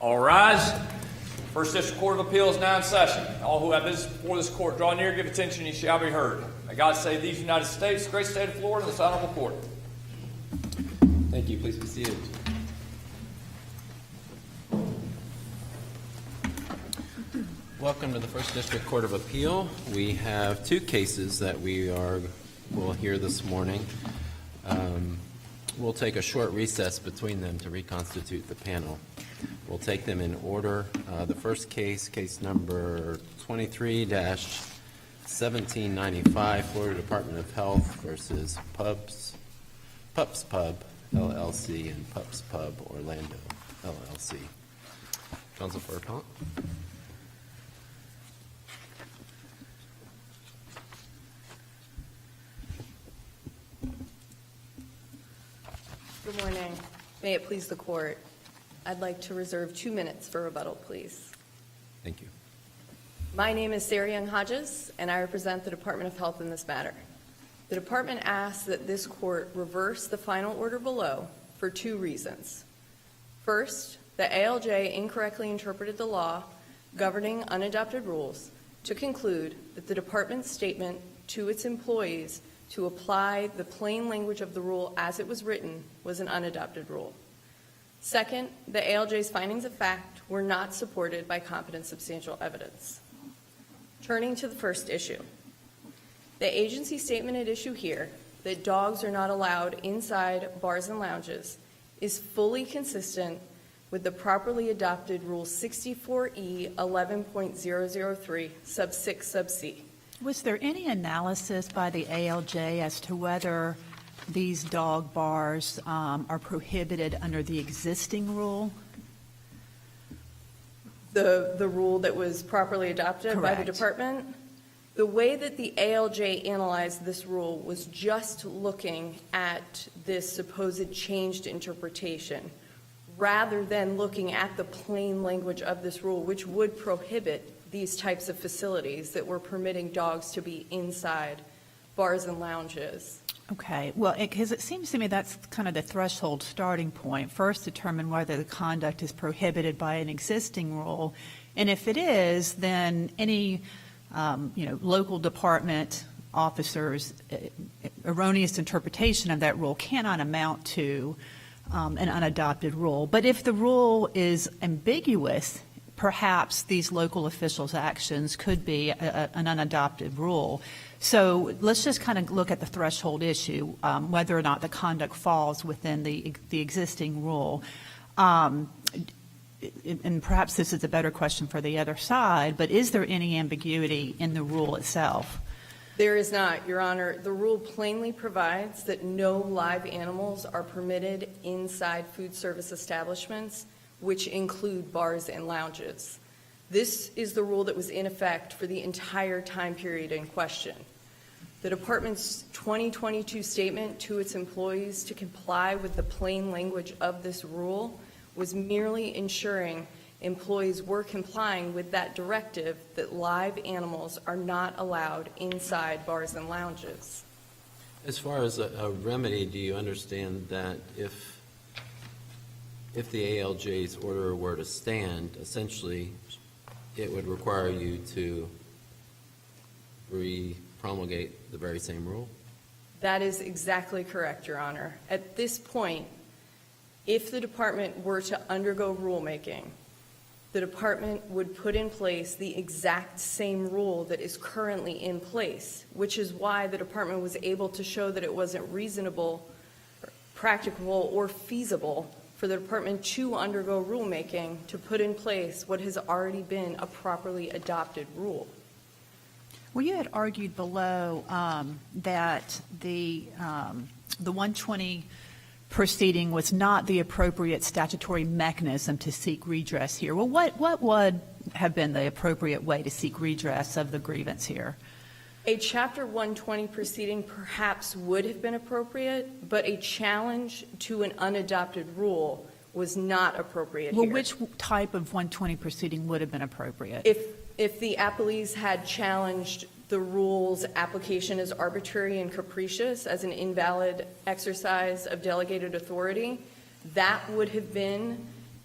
All rise. First District Court of Appeals now in session. All who have business before this court, draw near, give attention, you shall be heard. May God save these United States, the great state of Florida, and this honorable court. Thank you. Please be seated. Welcome to the First District Court of Appeal. We have two cases that will hear this morning. We'll take a short recess between them to reconstitute the panel. We'll take them in order. The first case, case number 23-1795, Florida Department of Health versus Pups Pub LLC and Pups Pub Orlando LLC. Counsel for appellant. Good morning. May it please the court. I'd like to reserve 2 minutes for rebuttal, please. Thank you. My name is Sarah Young-Hodges, and I represent the Department of Health in this matter. The department asks that this court reverse the final order below for 2 reasons. First, the ALJ incorrectly interpreted the law governing unadopted rules to conclude that the department's statement to its employees to apply the plain language of the rule as it was written was an unadopted rule. Second, the ALJ's findings of fact were not supported by competent substantial evidence. Turning to the first issue, the agency statement at issue here that dogs are not allowed inside bars and lounges is fully consistent with the properly adopted Rule 64E 11.003 sub 6 sub C. Was there any analysis by the ALJ as to whether these dog bars are prohibited under the existing rule? The rule that was properly adopted Correct. by the department? The way that the ALJ analyzed this rule was just looking at this supposed changed interpretation, rather than looking at the plain language of this rule, which would prohibit these types of facilities that were permitting dogs to be inside bars and lounges. Okay, well, because it seems to me that's kind of the threshold starting point. First, determine whether the conduct is prohibited by an existing rule, and if it is, then any local department officers' erroneous interpretation of that rule cannot amount to an unadopted rule. But if the rule is ambiguous, perhaps these local officials' actions could be an unadopted rule. So let's just kind of look at the threshold issue, whether or not the conduct falls within the existing rule. And perhaps this is a better question for the other side, but is there any ambiguity in the rule itself? There is not, Your Honor. The rule plainly provides that no live animals are permitted inside food service establishments, which include bars and lounges. This is the rule that was in effect for the entire time period in question. The department's 2022 statement to its employees to comply with the plain language of this rule was merely ensuring employees were complying with that directive that live animals are not allowed inside bars and lounges. As far as a remedy, do you understand that if the ALJ's order were to stand, essentially it would require you to re-promulgate the very same rule? That is exactly correct, Your Honor. At this point, if the department were to undergo rulemaking, the department would put in place the exact same rule that is currently in place, which is why the department was able to show that it wasn't reasonable, practicable, or feasible for the department to undergo rulemaking to put in place what has already been a properly adopted rule. Well, you had argued below that the 120 proceeding was not the appropriate statutory mechanism to seek redress here. Well, what would have been the appropriate way to seek redress of the grievance here? A Chapter 120 proceeding perhaps would have been appropriate, but a challenge to an unadopted rule was not appropriate Well, here. which type of 120 proceeding would have been appropriate? If the appellees had challenged the rule's application is arbitrary and capricious as an invalid exercise of delegated authority, that would have been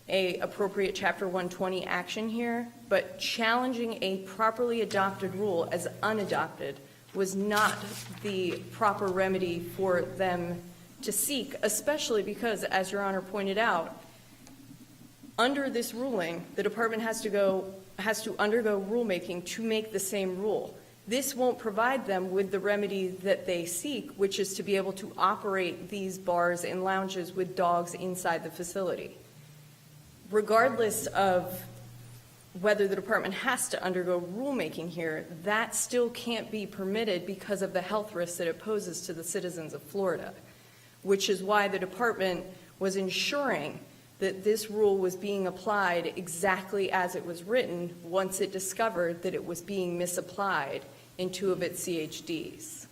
a appropriate Chapter 120 action here, but challenging a properly adopted rule as unadopted was not the proper remedy for them to seek, especially because, as Your Honor pointed out, under this ruling, the department has to undergo rulemaking to make the same rule. This won't provide them with the remedy that they seek, which is to be able to operate these bars and lounges with dogs inside the facility. Regardless of whether the department has to undergo rulemaking here, that still can't be permitted because of the health risks that it poses to the citizens of Florida, which is why the department was ensuring that this rule was being applied exactly as it was written once it discovered that it was being misapplied in 2 of its CHDs.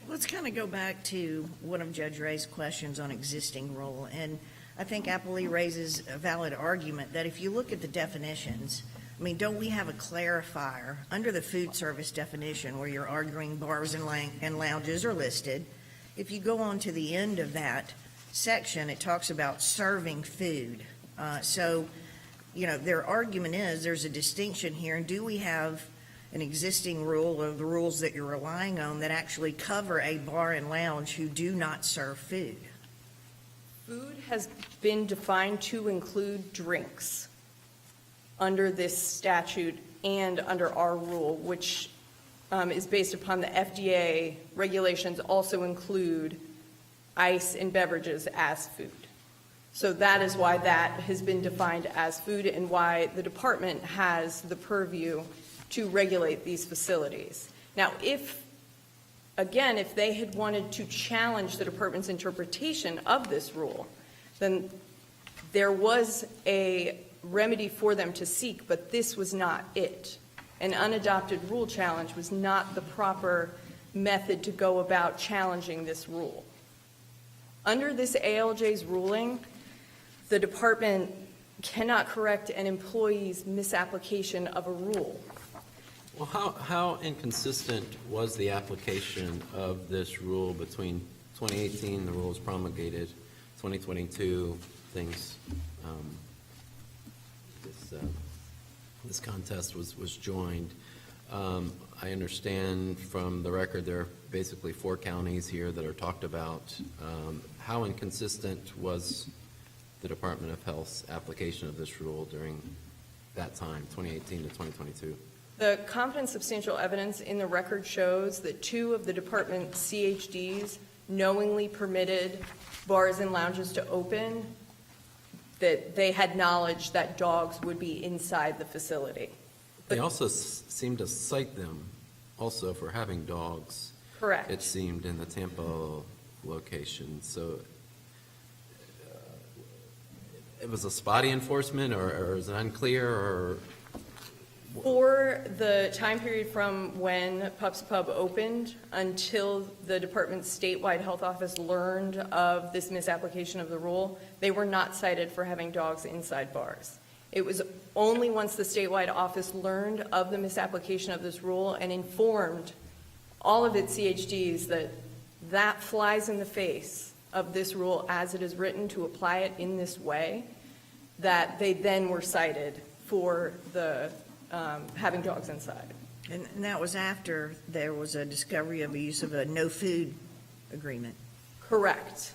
Let's kind of go back to one of Judge Ray's questions on existing rule, and I think Appley raises a valid argument that if you look at the definitions, I mean, don't we have a clarifier under the food service definition where you're arguing bars and lounges are listed? If you go on to the end of that section, it talks about serving food. So, their argument is there's a distinction here, and do we have an existing rule or the rules that you're relying on that actually cover a bar and lounge who do not serve food? Food has been defined to include drinks under this statute and under our rule, which is based upon the FDA regulations also include ice and beverages as food. So that is why that has been defined as food and why the department has the purview to regulate these facilities. Now, if they had wanted to challenge the department's interpretation of this rule, then there was a remedy for them to seek, but this was not it. An unadopted rule challenge was not the proper method to go about challenging this rule. Under this ALJ's ruling, the department cannot correct an employee's misapplication of a rule. Well, how inconsistent was the application of this rule between 2018, the rule was promulgated, 2022, things, this contest was joined. I understand from the record there are basically 4 counties here that are talked about. How inconsistent was the Department of Health's application of this rule during that time, 2018 to 2022? The competent substantial evidence in the record shows that 2 of the department's CHDs knowingly permitted bars and lounges to open, that they had knowledge that dogs would be inside the facility. They also seem to cite them also for having dogs. Correct. It seemed in the Tampa location. So it was a spotty enforcement, or is it unclear, or? For the time period from when Pups Pub opened until the department's statewide health office learned of this misapplication of the rule, they were not cited for having dogs inside bars. It was only once the statewide office learned of the misapplication of this rule and informed all of its CHDs that that flies in the face of this rule as it is written to apply it in this way, that they then were cited for the having dogs inside. And that was after there was a discovery of the use of a no-food agreement. Correct.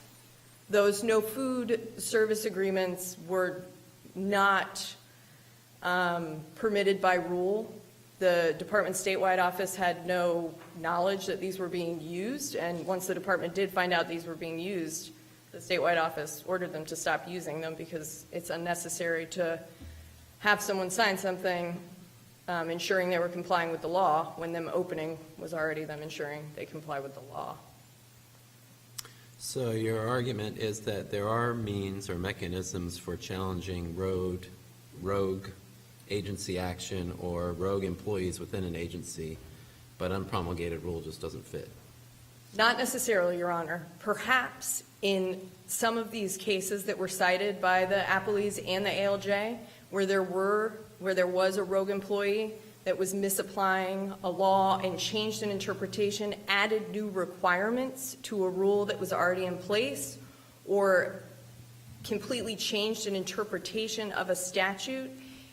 Those no food service agreements were not permitted by rule. The department's statewide office had no knowledge that these were being used, and once the department did find out these were being used, the statewide office ordered them to stop using them because it's unnecessary to have someone sign something ensuring they were complying with the law when them opening was already them ensuring they comply with the law. So your argument is that there are means or mechanisms for challenging rogue agency action or rogue employees within an agency, but unpromulgated rule just doesn't fit. Not necessarily, Your Honor. Perhaps in some of these cases that were cited by the Appleys and the ALJ, where there was a rogue employee, that was misapplying a law and changed an interpretation, added new requirements to a rule that was already in place, or completely changed an interpretation of a statute,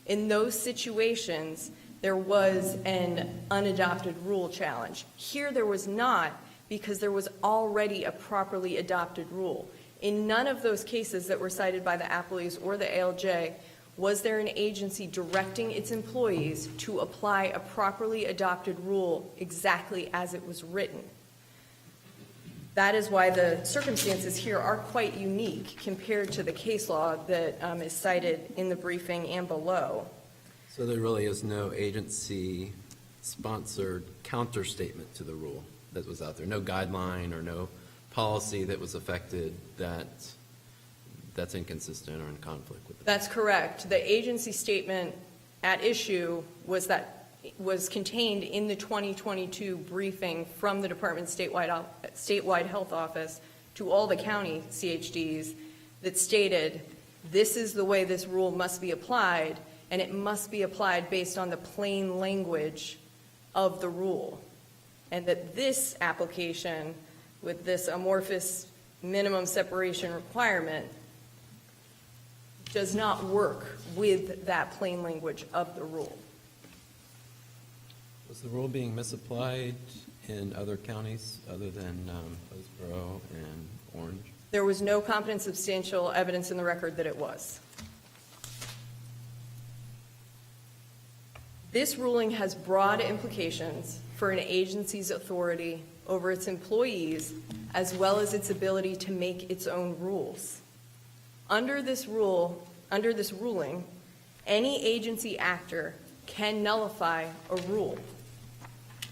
in those situations, there was an unadopted rule challenge. Here, there was not, because there was already a properly adopted rule. In none of those cases that were cited by the appellees or the ALJ was there an agency directing its employees to apply a properly adopted rule exactly as it was written. That is why the circumstances here are quite unique compared to the case law that is cited in the briefing and below. So there really is no agency-sponsored counter-statement to the rule that was out there? No guideline or no policy that was affected that's inconsistent or in conflict with it? That's correct. The agency statement at issue was contained in the 2022 briefing from the Department's statewide health office to all the county CHDs that stated, this is the way this rule must be applied, and it must be applied based on the plain language of the rule. And that this application, with this amorphous minimum separation requirement, does not work with that plain language of the rule. Was the rule being misapplied in other counties other than Hillsborough and Orange? There was no competent substantial evidence in the record that it was. This ruling has broad implications for an agency's authority over its employees, as well as its ability to make its own rules. Under this ruling, any agency actor can nullify a rule.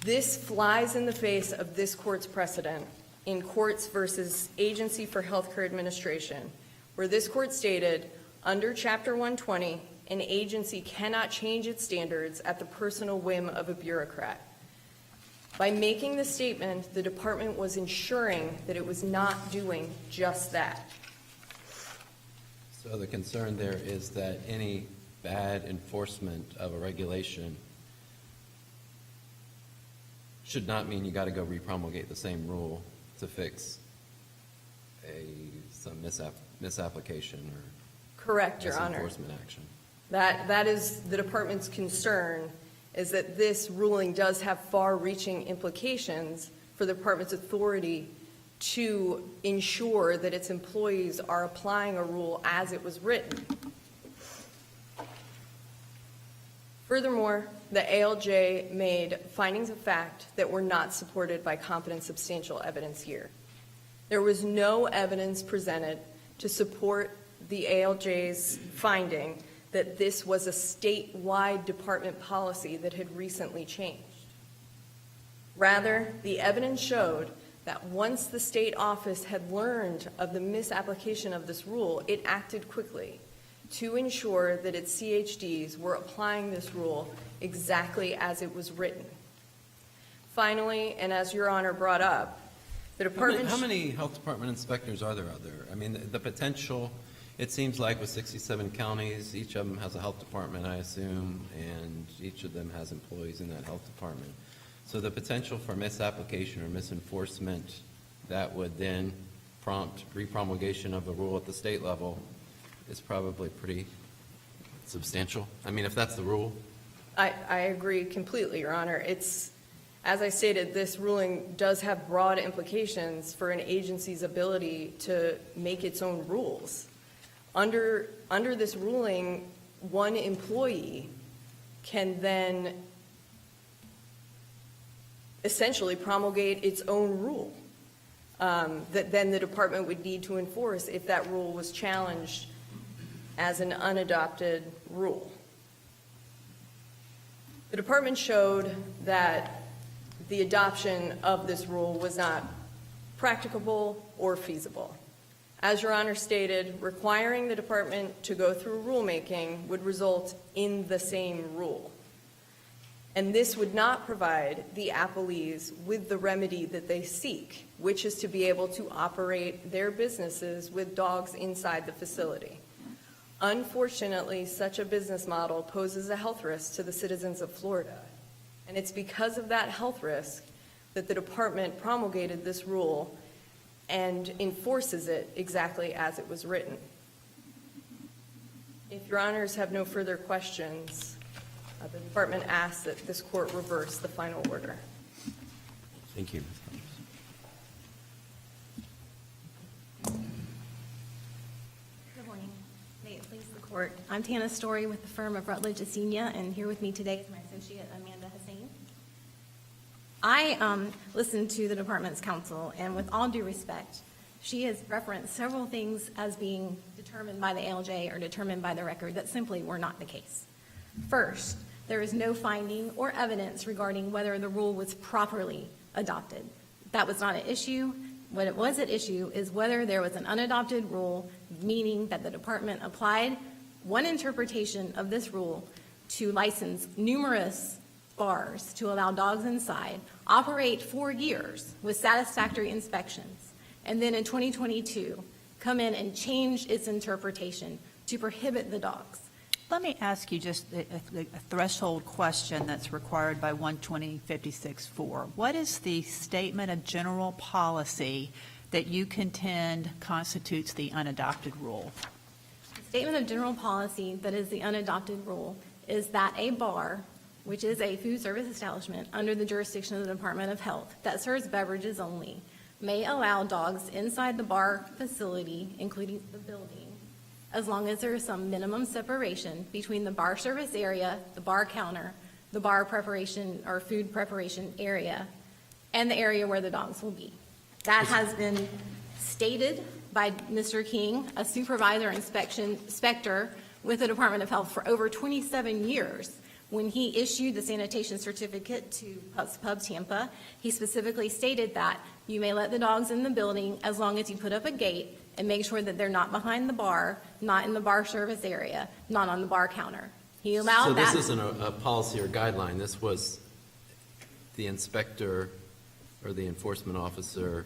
This flies in the face of this court's precedent in Courts versus Agency for Healthcare Administration, where this court stated, under Chapter 120, an agency cannot change its standards at the personal whim of a bureaucrat. By making this statement, the department was ensuring that it was not doing just that. So the concern there is that any bad enforcement of a regulation should not mean you got to go repromulgate the same rule to fix some misapplication or Correct, Your Honor. misenforcement action. That is the department's concern, is that this ruling does have far-reaching implications for the department's authority to ensure that its employees are applying a rule as it was written. Furthermore, the ALJ made findings of fact that were not supported by competent substantial evidence here. There was no evidence presented to support the ALJ's finding that this was a statewide department policy that had recently changed. Rather, the evidence showed that once the state office had learned of the misapplication of this rule, it acted quickly to ensure that its CHDs were applying this rule exactly as it was written. Finally, and as Your Honor brought up, the department... How many health department inspectors are there out there? I mean, the potential, it seems like with 67 counties, each of them has a health department, I assume, and each of them has employees in that health department. So the potential for misapplication or misenforcement that would then prompt repromulgation of the rule at the state level is probably pretty substantial. I mean, if that's the rule. I agree completely, Your Honor. It's, as I stated, this ruling does have broad implications for an agency's ability to make its own rules. Under this ruling, one employee can then essentially promulgate its own rule that then the department would need to enforce if that rule was challenged as an unadopted rule. The department showed that the adoption of this rule was not practicable or feasible. As Your Honor stated, requiring the department to go through rulemaking would result in the same rule. And this would not provide the appellees with the remedy that they seek, which is to be able to operate their businesses with dogs inside the facility. Unfortunately, such a business model poses a health risk to the citizens of Florida, and it's because of that health risk that the department promulgated this rule and enforces it exactly as it was written. If your honors have no further questions, the department asks that this court reverse the final order. Thank you, Ms. Hodges. Good morning. May it please the court. I'm Tana Story with the firm of Rutledge Asenia, and here with me today is my associate, Amanda Hussain. I listened to the department's counsel, and with all due respect, she has referenced several things as being determined by the ALJ or determined by the record that simply were not the case. First, there is no finding or evidence regarding whether the rule was properly adopted. That was not an issue. What it was at issue is whether there was an unadopted rule, meaning that the department applied one interpretation of this rule to license numerous bars to allow dogs inside, operate for years with satisfactory inspections, and then in 2022, come in and change its interpretation to prohibit the dogs. Let me ask you just a threshold question that's required by 12056-4. What is the statement of general policy that you contend constitutes the unadopted rule? The statement of general policy that is the unadopted rule is that a bar, which is a food service establishment under the jurisdiction of the Department of Health that serves beverages only, may allow dogs inside the bar facility, including the building, as long as there is some minimum separation between the bar service area, the bar counter, the bar preparation or food preparation area, and the area where the dogs will be. That has been stated by Mr. King, a supervisor inspector with the Department of Health for over 27 years. When he issued the sanitation certificate to Pub Tampa, he specifically stated that you may let the dogs in the building as long as you put up a gate and make sure that they're not behind the bar, not in the bar service area, not on the bar counter. He allowed that. So this isn't a policy or guideline. This was the inspector or the enforcement officer.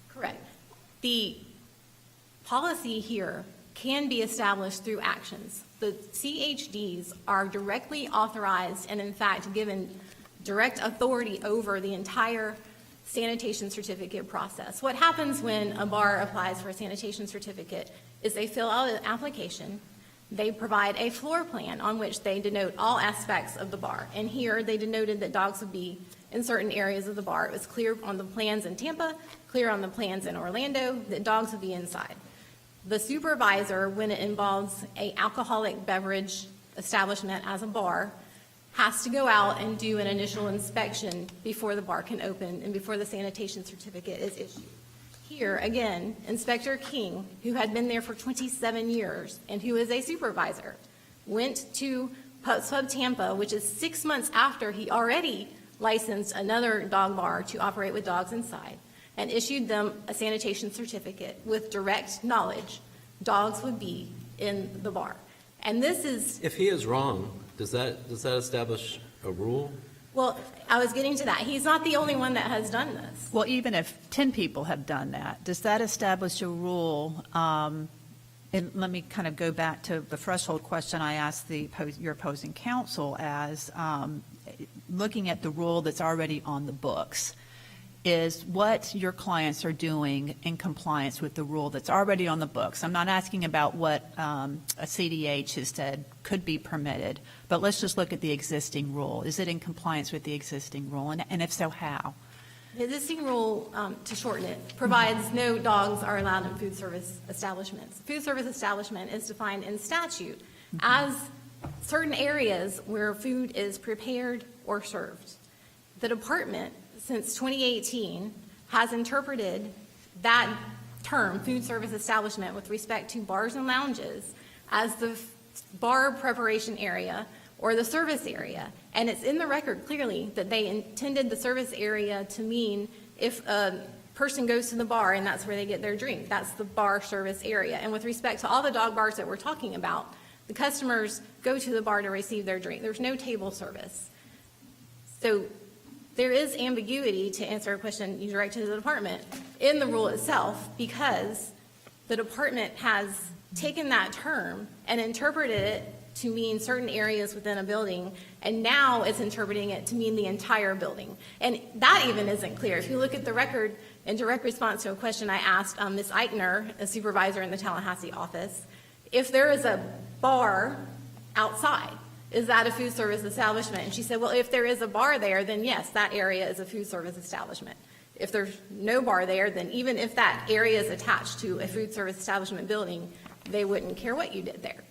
Correct. The policy here can be established through actions. The CHDs are directly authorized and in fact given direct authority over the entire sanitation certificate process. What happens when a bar applies for a sanitation certificate is they fill out an application, they provide a floor plan on which they denote all aspects of the bar. And here they denoted that dogs would be in certain areas of the bar. It was clear on the plans in Tampa, clear on the plans in Orlando, that dogs would be inside. The supervisor, when it involves an alcoholic beverage establishment as a bar, has to go out and do an initial inspection before the bar can open and before the sanitation certificate is issued. Here, again, Inspector King, who had been there for 27 years and who is a supervisor, went to Pub Tampa, which is 6 months after he already licensed another dog bar to operate with dogs inside, and issued them a sanitation certificate with direct knowledge dogs would be in the bar. And this is, If he is wrong, does that establish a rule? well, I was getting to that. He's not the only one that has done this. Well, even if 10 people have done that, does that establish a rule? And let me kind of go back to the threshold question I asked your opposing counsel as looking at the rule that's already on the books. Is what your clients are doing in compliance with the rule that's already on the books. I'm not asking about what a CDH has said could be permitted, but let's just look at the existing rule. Is it in compliance with the existing rule, and if so, how? The existing rule, to shorten it, provides no dogs are allowed in food service establishments. Food service establishment is defined in statute as certain areas where food is prepared or served. The department, since 2018, has interpreted that term, food service establishment, with respect to bars and lounges as the bar preparation area or the service area. And it's in the record clearly that they intended the service area to mean if a person goes to the bar and that's where they get their drink, that's the bar service area. And with respect to all the dog bars that we're talking about, the customers go to the bar to receive their drink. There's no table service. So there is ambiguity, to answer a question you direct to the department, in the rule itself, because the department has taken that term and interpreted it to mean certain areas within a building, and now it's interpreting it to mean the entire building. And that even isn't clear. If you look at the record, in direct response to a question I asked Ms. Eichner, a supervisor in the Tallahassee office, if there is a bar outside, is that a food service establishment? And she said, well, if there is a bar there, then yes, that area is a food service establishment. If there's no bar there, then even if that area is attached to a food service establishment building, they wouldn't care what you did there.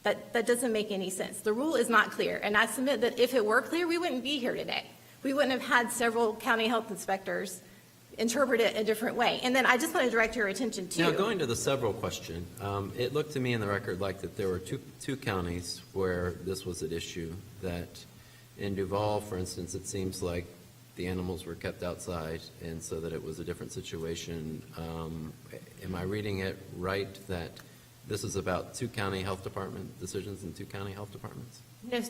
That doesn't make any sense. The rule is not clear, and I submit that if it were clear, we wouldn't be here today. We wouldn't have had several county health inspectors interpret it a different way. And then I just want to direct your attention to. Now, going to the several question, it looked to me in the record like that there were two counties where this was at issue, that in Duval, for instance, it seems like the animals were kept outside, and so that it was a different situation. Am I reading it right that this is about two county health department decisions in two county health departments?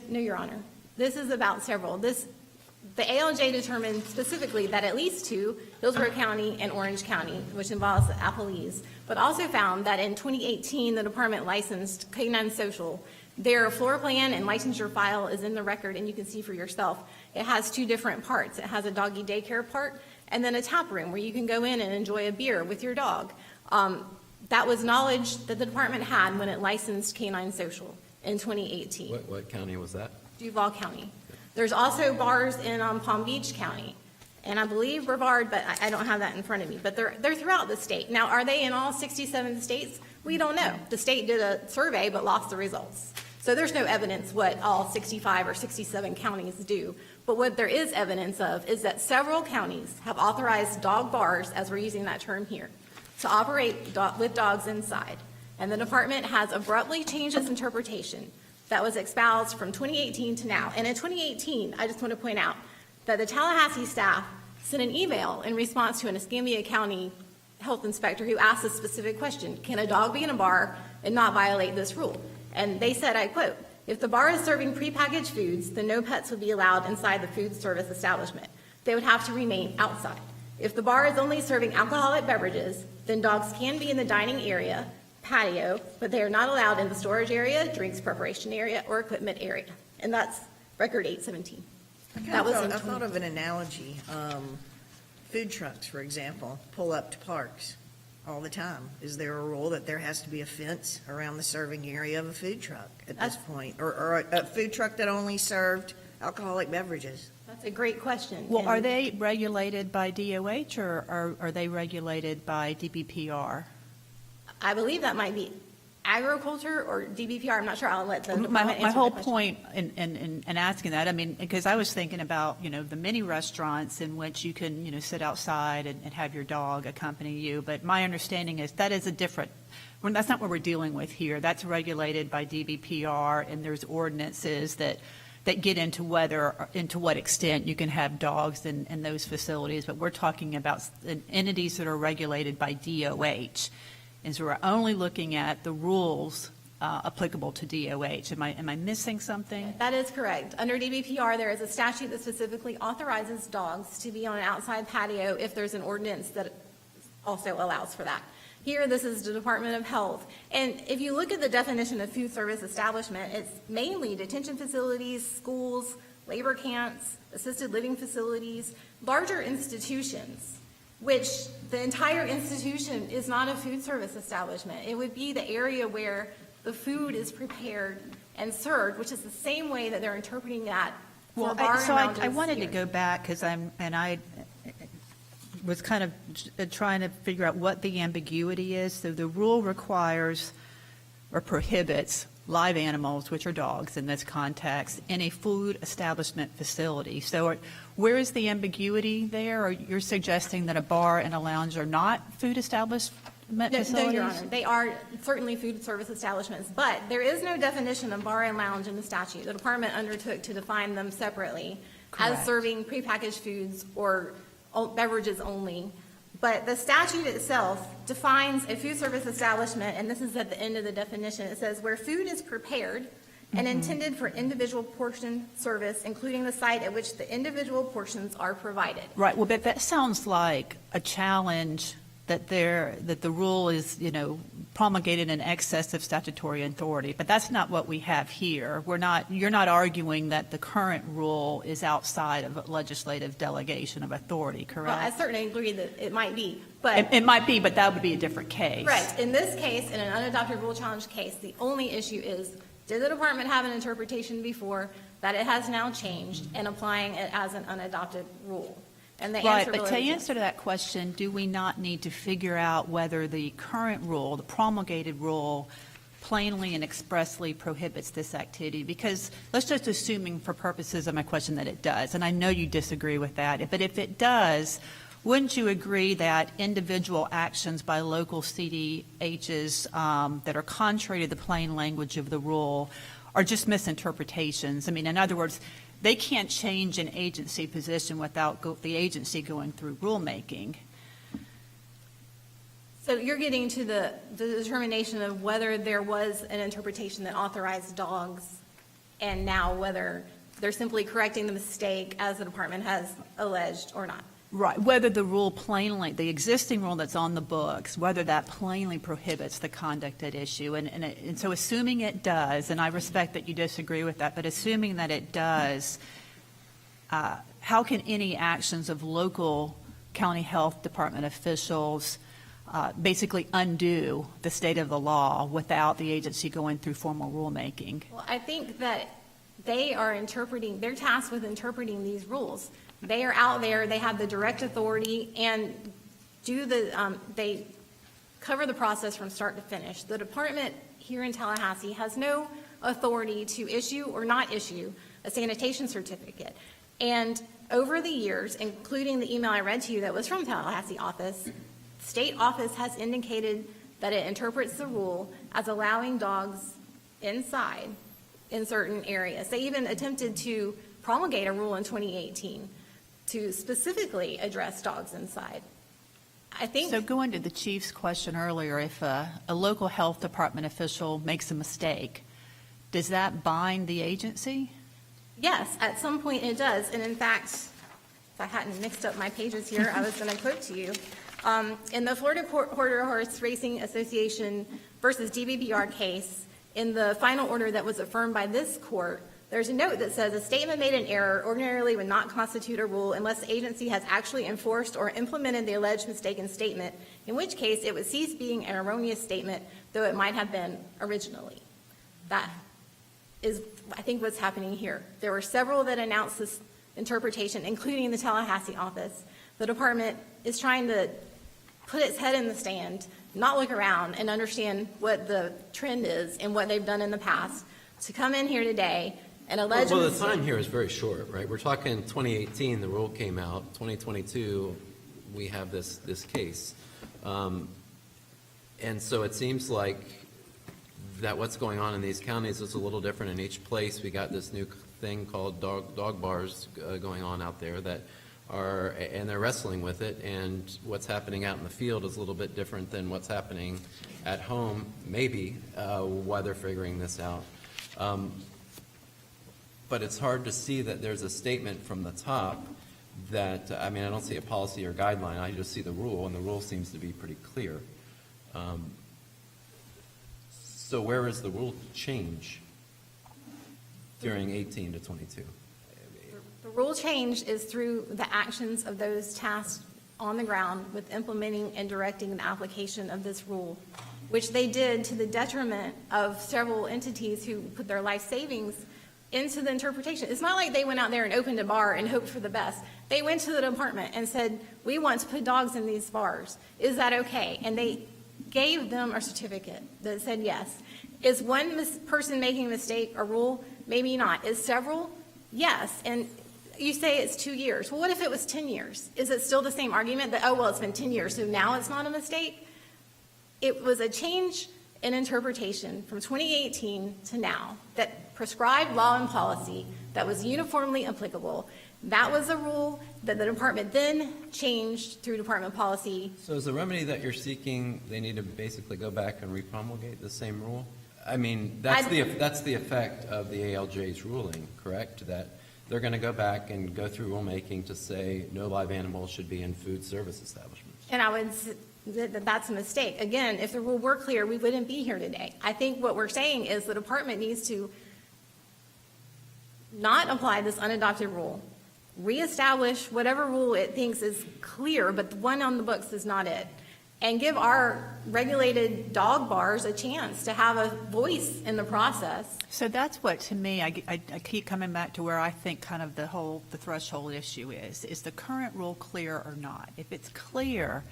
No, Your Honor. This is about several. The ALJ determined specifically that at least two, Hillsborough County and Orange County, which involves the Appalese, but also found that in 2018, the department licensed K9 Social. Their floor plan and licensure file is in the record, and you can see for yourself. It has two different parts. It has a doggy daycare part and then a tap room where you can go in and enjoy a beer with your dog. That was knowledge that the department had when it licensed K9 Social in 2018. What county was that? Duval County. There's also bars in Palm Beach County, and I believe Brevard, but I don't have that in front of me. But they're throughout the state. Now, are they in all 67 states? We don't know. The state did a survey but lost the results. So there's no evidence what all 65 or 67 counties do. But what there is evidence of is that several counties have authorized dog bars, as we're using that term here, to operate with dogs inside. And the department has abruptly changed its interpretation that was espoused from 2018 to now. And in 2018, I just want to point out that the Tallahassee staff sent an email in response to an Escambia County health inspector who asked a specific question: can a dog be in a bar and not violate this rule? And they said, I quote, if the bar is serving prepackaged foods, then no pets would be allowed inside the food service establishment. They would have to remain outside. If the bar is only serving alcoholic beverages, then dogs can be in the dining area, patio, but they are not allowed in the storage area, drinks preparation area, or equipment area. And that's record 817. That was in I thought of an analogy. Food trucks, for example, pull up to parks all the time. Is there a rule that there has to be a fence around the serving area of a food truck at this point? Or a food truck that only served alcoholic beverages? That's a great question. Well, And are they regulated by DOH or are they regulated by DBPR? I believe that might be agriculture or DBPR. I'm not sure. I'll let the department My answer whole that question. point in asking that, I mean, because I was thinking about, the many restaurants in which you can, sit outside and have your dog accompany you. But my understanding is that is that's not what we're dealing with here. That's regulated by DBPR, and there's ordinances that get into to what extent you can have dogs in those facilities. But we're talking about entities that are regulated by DOH. And so we're only looking at the rules applicable to DOH. Am I missing something? That is correct. Under DBPR, there is a statute that specifically authorizes dogs to be on an outside patio if there's an ordinance that also allows for that. Here, this is the Department of Health. And if you look at the definition of food service establishment, it's mainly detention facilities, schools, labor camps, assisted living facilities, larger institutions, which the entire institution is not a food service establishment. It would be the area where the food is prepared and served, which is the same way that they're interpreting that for bar and lounges I wanted to here. go back because I was kind of trying to figure out what the ambiguity is. So the rule requires or prohibits live animals, which are dogs in this context, in a food establishment facility. So where is the ambiguity there? Or you're suggesting that a bar and a lounge are not food establishment facilities? No, Your Honor. They are certainly food service establishments, but there is no definition of bar and lounge in the statute. The department undertook to define them separately as Correct. serving prepackaged foods or beverages only. But the statute itself defines a food service establishment, and this is at the end of the definition. It says, where food is prepared and intended for individual portion service, including the site at which the individual portions are provided. Right. Well, but that sounds like a challenge that the rule is, promulgated in excess of statutory authority, but that's not what we have here. You're not arguing that the current rule is outside of legislative delegation of authority, Well, I correct? certainly agree that it might be, but. It might be, but that would be a different case. Right. In this case, in an unadopted rule challenge case, the only issue is, did the department have an interpretation before that it has now changed and applying it as an unadopted rule? And the Right, answer but really to is yes. answer to that question, do we not need to figure out whether the current rule, the promulgated rule, plainly and expressly prohibits this activity? Because let's just assuming for purposes of my question that it does, and I know you disagree with that, but if it does, wouldn't you agree that individual actions by local CDHs that are contrary to the plain language of the rule are just misinterpretations? I mean, in other words, they can't change an agency position without the agency going through rulemaking. So you're getting to the determination of whether there was an interpretation that authorized dogs, and now whether they're simply correcting the mistake as the department has alleged or not. Right, whether the rule plainly, the existing rule that's on the books, whether that plainly prohibits the conduct at issue. And so assuming it does, and I respect that you disagree with that, but assuming that it does, how can any actions of local county health department officials basically undo the state of the law without the agency going through formal rulemaking? Well, I think that they are interpreting, they're tasked with interpreting these rules. They are out there, they have the direct authority, and they cover the process from start to finish. The department here in Tallahassee has no authority to issue or not issue a sanitation certificate. And over the years, including the email I read to you that was from Tallahassee office, state office has indicated that it interprets the rule as allowing dogs inside in certain areas. They even attempted to promulgate a rule in 2018 to specifically address dogs inside. I think. So going to the chief's question earlier, if a local health department official makes a mistake, does that bind the agency? Yes, at some point it does. And in fact, if I hadn't mixed up my pages here, I was going to quote to you. In the Florida Quarter Horse Racing Association versus DBBR case, in the final order that was affirmed by this court, there's a note that says a statement made in error ordinarily would not constitute a rule unless the agency has actually enforced or implemented the alleged mistaken statement, in which case it would cease being an erroneous statement, though it might have been originally. That is, I think, what's happening here. There were several that announced this interpretation, including the Tallahassee office. The department is trying to put its head in the sand, not look around and understand what the trend is and what they've done in the past, to come in here today and allege. Well, the time here is very short, right? We're talking 2018, the rule came out. 2022, we have this case. And so it seems like that what's going on in these counties is a little different in each place. We got this new thing called dog bars going on out there that are, and they're wrestling with it, and what's happening out in the field is a little bit different than what's happening at home, maybe, while they're figuring this out. But it's hard to see that there's a statement from the top that, I mean, I don't see a policy or guideline, I just see the rule, and the rule seems to be pretty clear. So where is the rule change during 18 to 22? The rule change is through the actions of those tasked on the ground with implementing and directing the application of this rule, which they did to the detriment of several entities who put their life savings into the interpretation. It's not like they went out there and opened a bar and hoped for the best. They went to the department and said, we want to put dogs in these bars. Is that okay? And they gave them a certificate that said yes. Is one person making a mistake a rule? Maybe not. Is several? Yes. And you say it's 2 years. Well, what if it was 10 years? Is it still the same argument that, oh, well, it's been 10 years, so now it's not a mistake? It was a change in interpretation from 2018 to now that prescribed law and policy that was uniformly applicable. That was a rule that the department then changed through department policy. So is the remedy that you're seeking, they need to basically go back and repromulgate the same rule? I mean, that's the effect of the ALJ's ruling, correct? That they're going to go back and go through rulemaking to say no live animals should be in food service establishments. And I would that's a mistake. Again, if the rule were clear, we wouldn't be here today. I think what we're saying is the department needs to not apply this unadopted rule, reestablish whatever rule it thinks is clear, but the one on the books is not it, and give our regulated dog bars a chance to have a voice in the process. So that's what, to me, I keep coming back to where I think kind of the threshold issue is the current rule clear or not? If it's clear,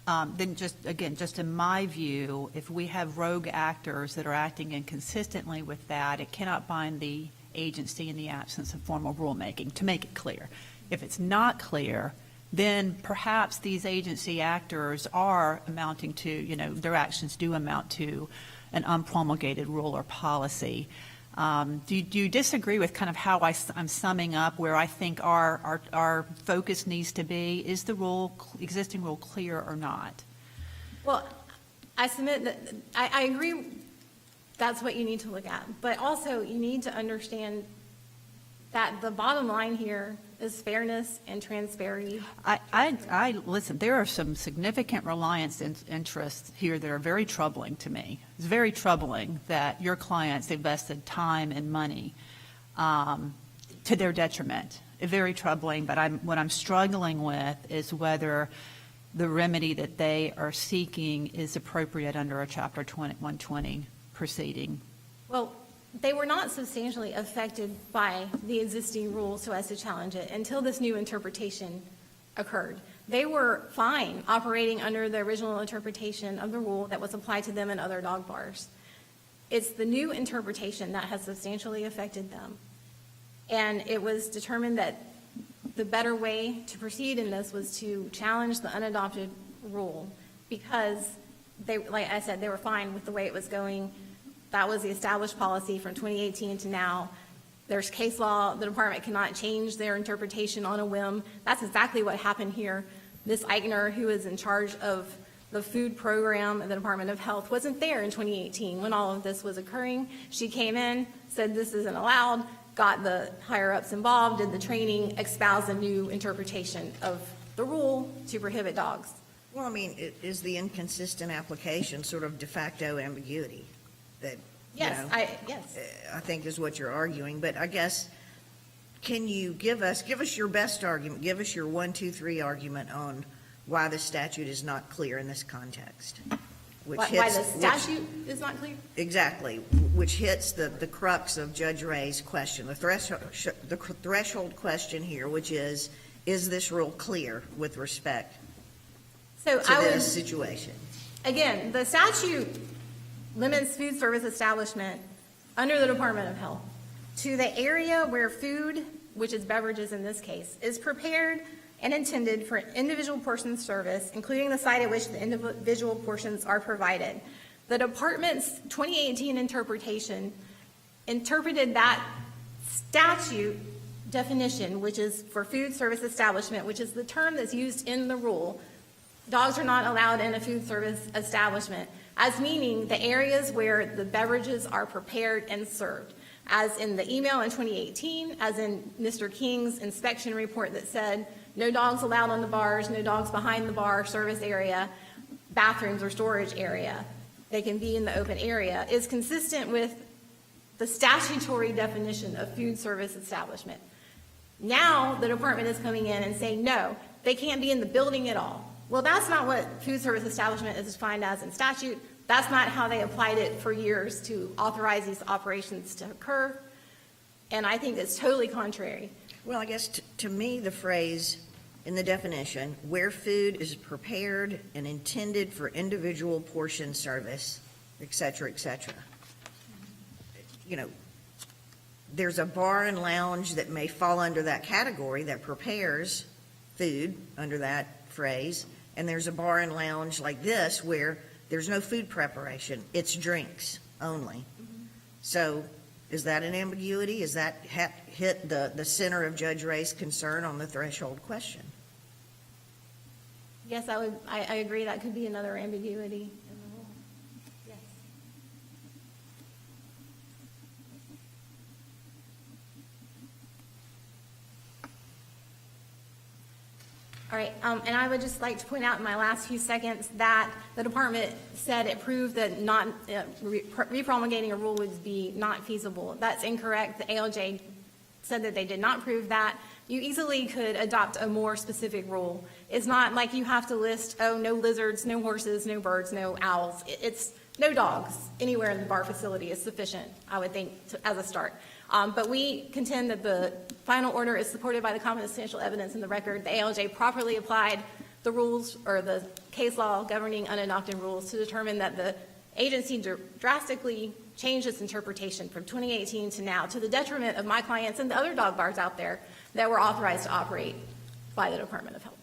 then just in my view, if we have rogue actors that are acting inconsistently with that, it cannot bind the agency in the absence of formal rulemaking, to make it clear. If it's not clear, then perhaps these agency actors are amounting to, their actions do amount to an unpromulgated rule or policy. Do you disagree with kind of how I'm summing up where I think our focus needs to be? Is the existing rule clear or not? Well, I submit that I agree that's what you need to look at. But also, you need to understand that the bottom line here is fairness and transparency. Listen, there are some significant reliance interests here that are very troubling to me. It's very troubling that your clients invested time and money to their detriment. Very troubling, but what I'm struggling with is whether the remedy that they are seeking is appropriate under a Chapter 120 proceeding. Well, they were not substantially affected by the existing rule so as to challenge it until this new interpretation occurred. They were fine operating under the original interpretation of the rule that was applied to them in other dog bars. It's the new interpretation that has substantially affected them. And it was determined that the better way to proceed in this was to challenge the unadopted rule because they, like I said, they were fine with the way it was going. That was the established policy from 2018 to now. There's case law. The department cannot change their interpretation on a whim. That's exactly what happened here. Ms. Eichner, who is in charge of the food program at the Department of Health, wasn't there in 2018 when all of this was occurring. She came in, said this isn't allowed, got the higher-ups involved, did the training, espoused a new interpretation of the rule to prohibit dogs. Well, I mean, is the inconsistent application sort of de facto ambiguity that, Yes, yes. I think is what you're arguing, but I guess, can you give us your best argument, give us your 1, 2, 3 argument on why the statute is not clear in this context? Why the statute is not clear? Exactly, which hits the crux of Judge Ray's question, the threshold question here, which is this rule clear with respect So to this situation? Again, the statute limits food service establishment under the Department of Health to the area where food, which is beverages in this case, is prepared and intended for individual portion service, including the site at which the individual portions are provided. The department's 2018 interpretation interpreted that statute definition, which is for food service establishment, which is the term that's used in the rule. Dogs are not allowed in a food service establishment, as meaning the areas where the beverages are prepared and served, as in the email in 2018, as in Mr. King's inspection report that said no dogs allowed on the bars, no dogs behind the bar service area, bathrooms or storage area. They can be in the open area, is consistent with the statutory definition of food service establishment. Now the department is coming in and saying, no, they can't be in the building at all. Well, that's not what food service establishment is defined as in statute. That's not how they applied it for years to authorize these operations to occur. And I think it's totally contrary. Well, I guess to me, the phrase in the definition, where food is prepared and intended for individual portion service, et cetera, there's a bar and lounge that may fall under that category that prepares food under that phrase, and there's a bar and lounge like this where there's no food preparation, it's drinks only. So is that an ambiguity? Is that hit the center of Judge Ray's concern on the threshold question? Yes, I agree that could be another ambiguity in the rule. Yes. All right, and I would just like to point out in my last few seconds that the department said it proved that not, repromulgating a rule would be not feasible. That's incorrect. The ALJ said that they did not prove that. You easily could adopt a more specific rule. It's not like you have to list, oh, no lizards, no horses, no birds, no owls. It's no dogs anywhere in the bar facility is sufficient, I would think, as a start. But we contend that the final order is supported by the competent substantial evidence in the record. The ALJ properly applied the rules or the case law governing unadopted rules to determine that the agency drastically changed its interpretation from 2018 to now to the detriment of my clients and the other dog bars out there that were authorized to operate by the Department of Health.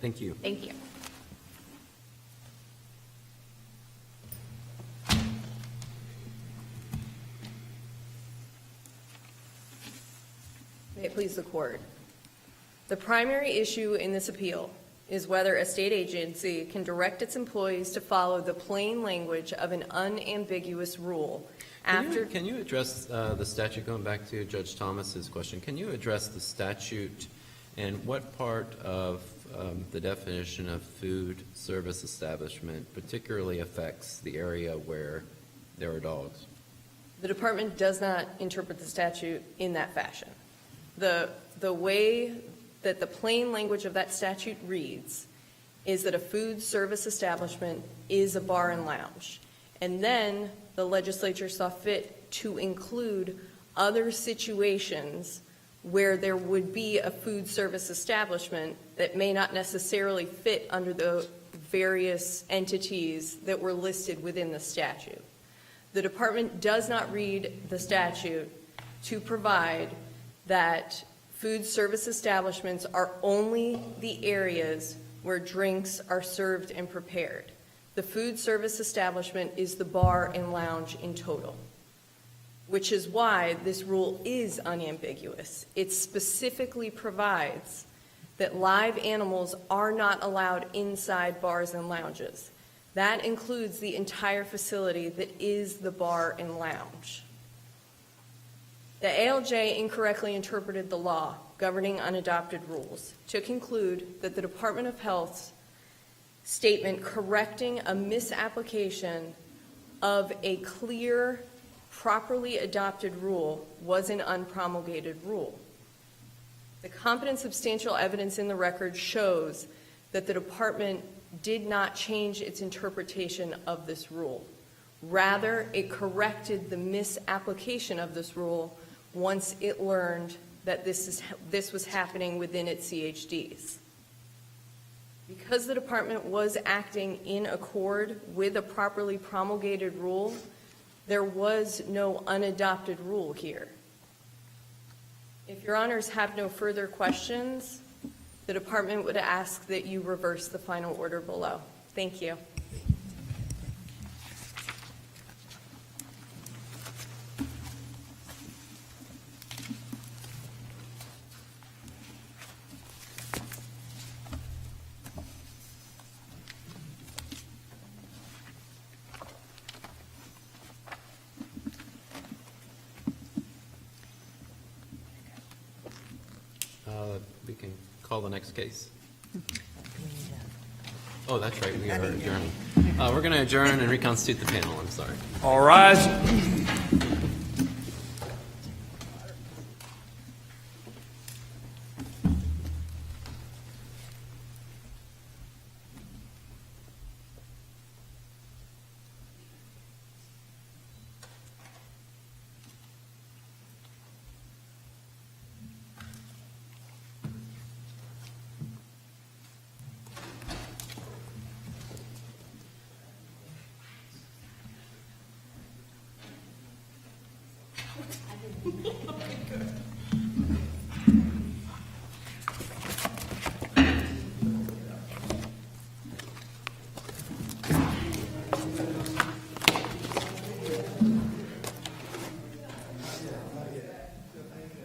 Thank you. Thank you. May it please the court. The primary issue in this appeal is whether a state agency can direct its employees to follow the plain language of an unambiguous rule after. Can you address the statute, going back to Judge Thomas's question, can you address the statute and what part of the definition of food service establishment particularly affects the area where there are dogs? The department does not interpret the statute in that fashion. The way that the plain language of that statute reads is that a food service establishment is a bar and lounge. And then the legislature saw fit to include other situations where there would be a food service establishment that may not necessarily fit under the various entities that were listed within the statute. The department does not read the statute to provide that food service establishments are only the areas where drinks are served and prepared. The food service establishment is the bar and lounge in total, which is why this rule is unambiguous. It specifically provides that live animals are not allowed inside bars and lounges. That includes the entire facility that is the bar and lounge. The ALJ incorrectly interpreted the law governing unadopted rules to conclude that the Department of Health's statement correcting a misapplication of a clear, properly adopted rule was an unpromulgated rule. The competent substantial evidence in the record shows that the department did not change its interpretation of this rule. Rather, it corrected the misapplication of this rule once it learned that this was happening within its CHDs. Because the department was acting in accord with a properly promulgated rule, there was no unadopted rule here. If your honors have no further questions, the department would ask that you reverse the final order below. Thank you. We can call the next case. Oh, that's right, we are adjourning. We're going to adjourn and reconstitute the panel, I'm sorry. All rise.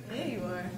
There you are.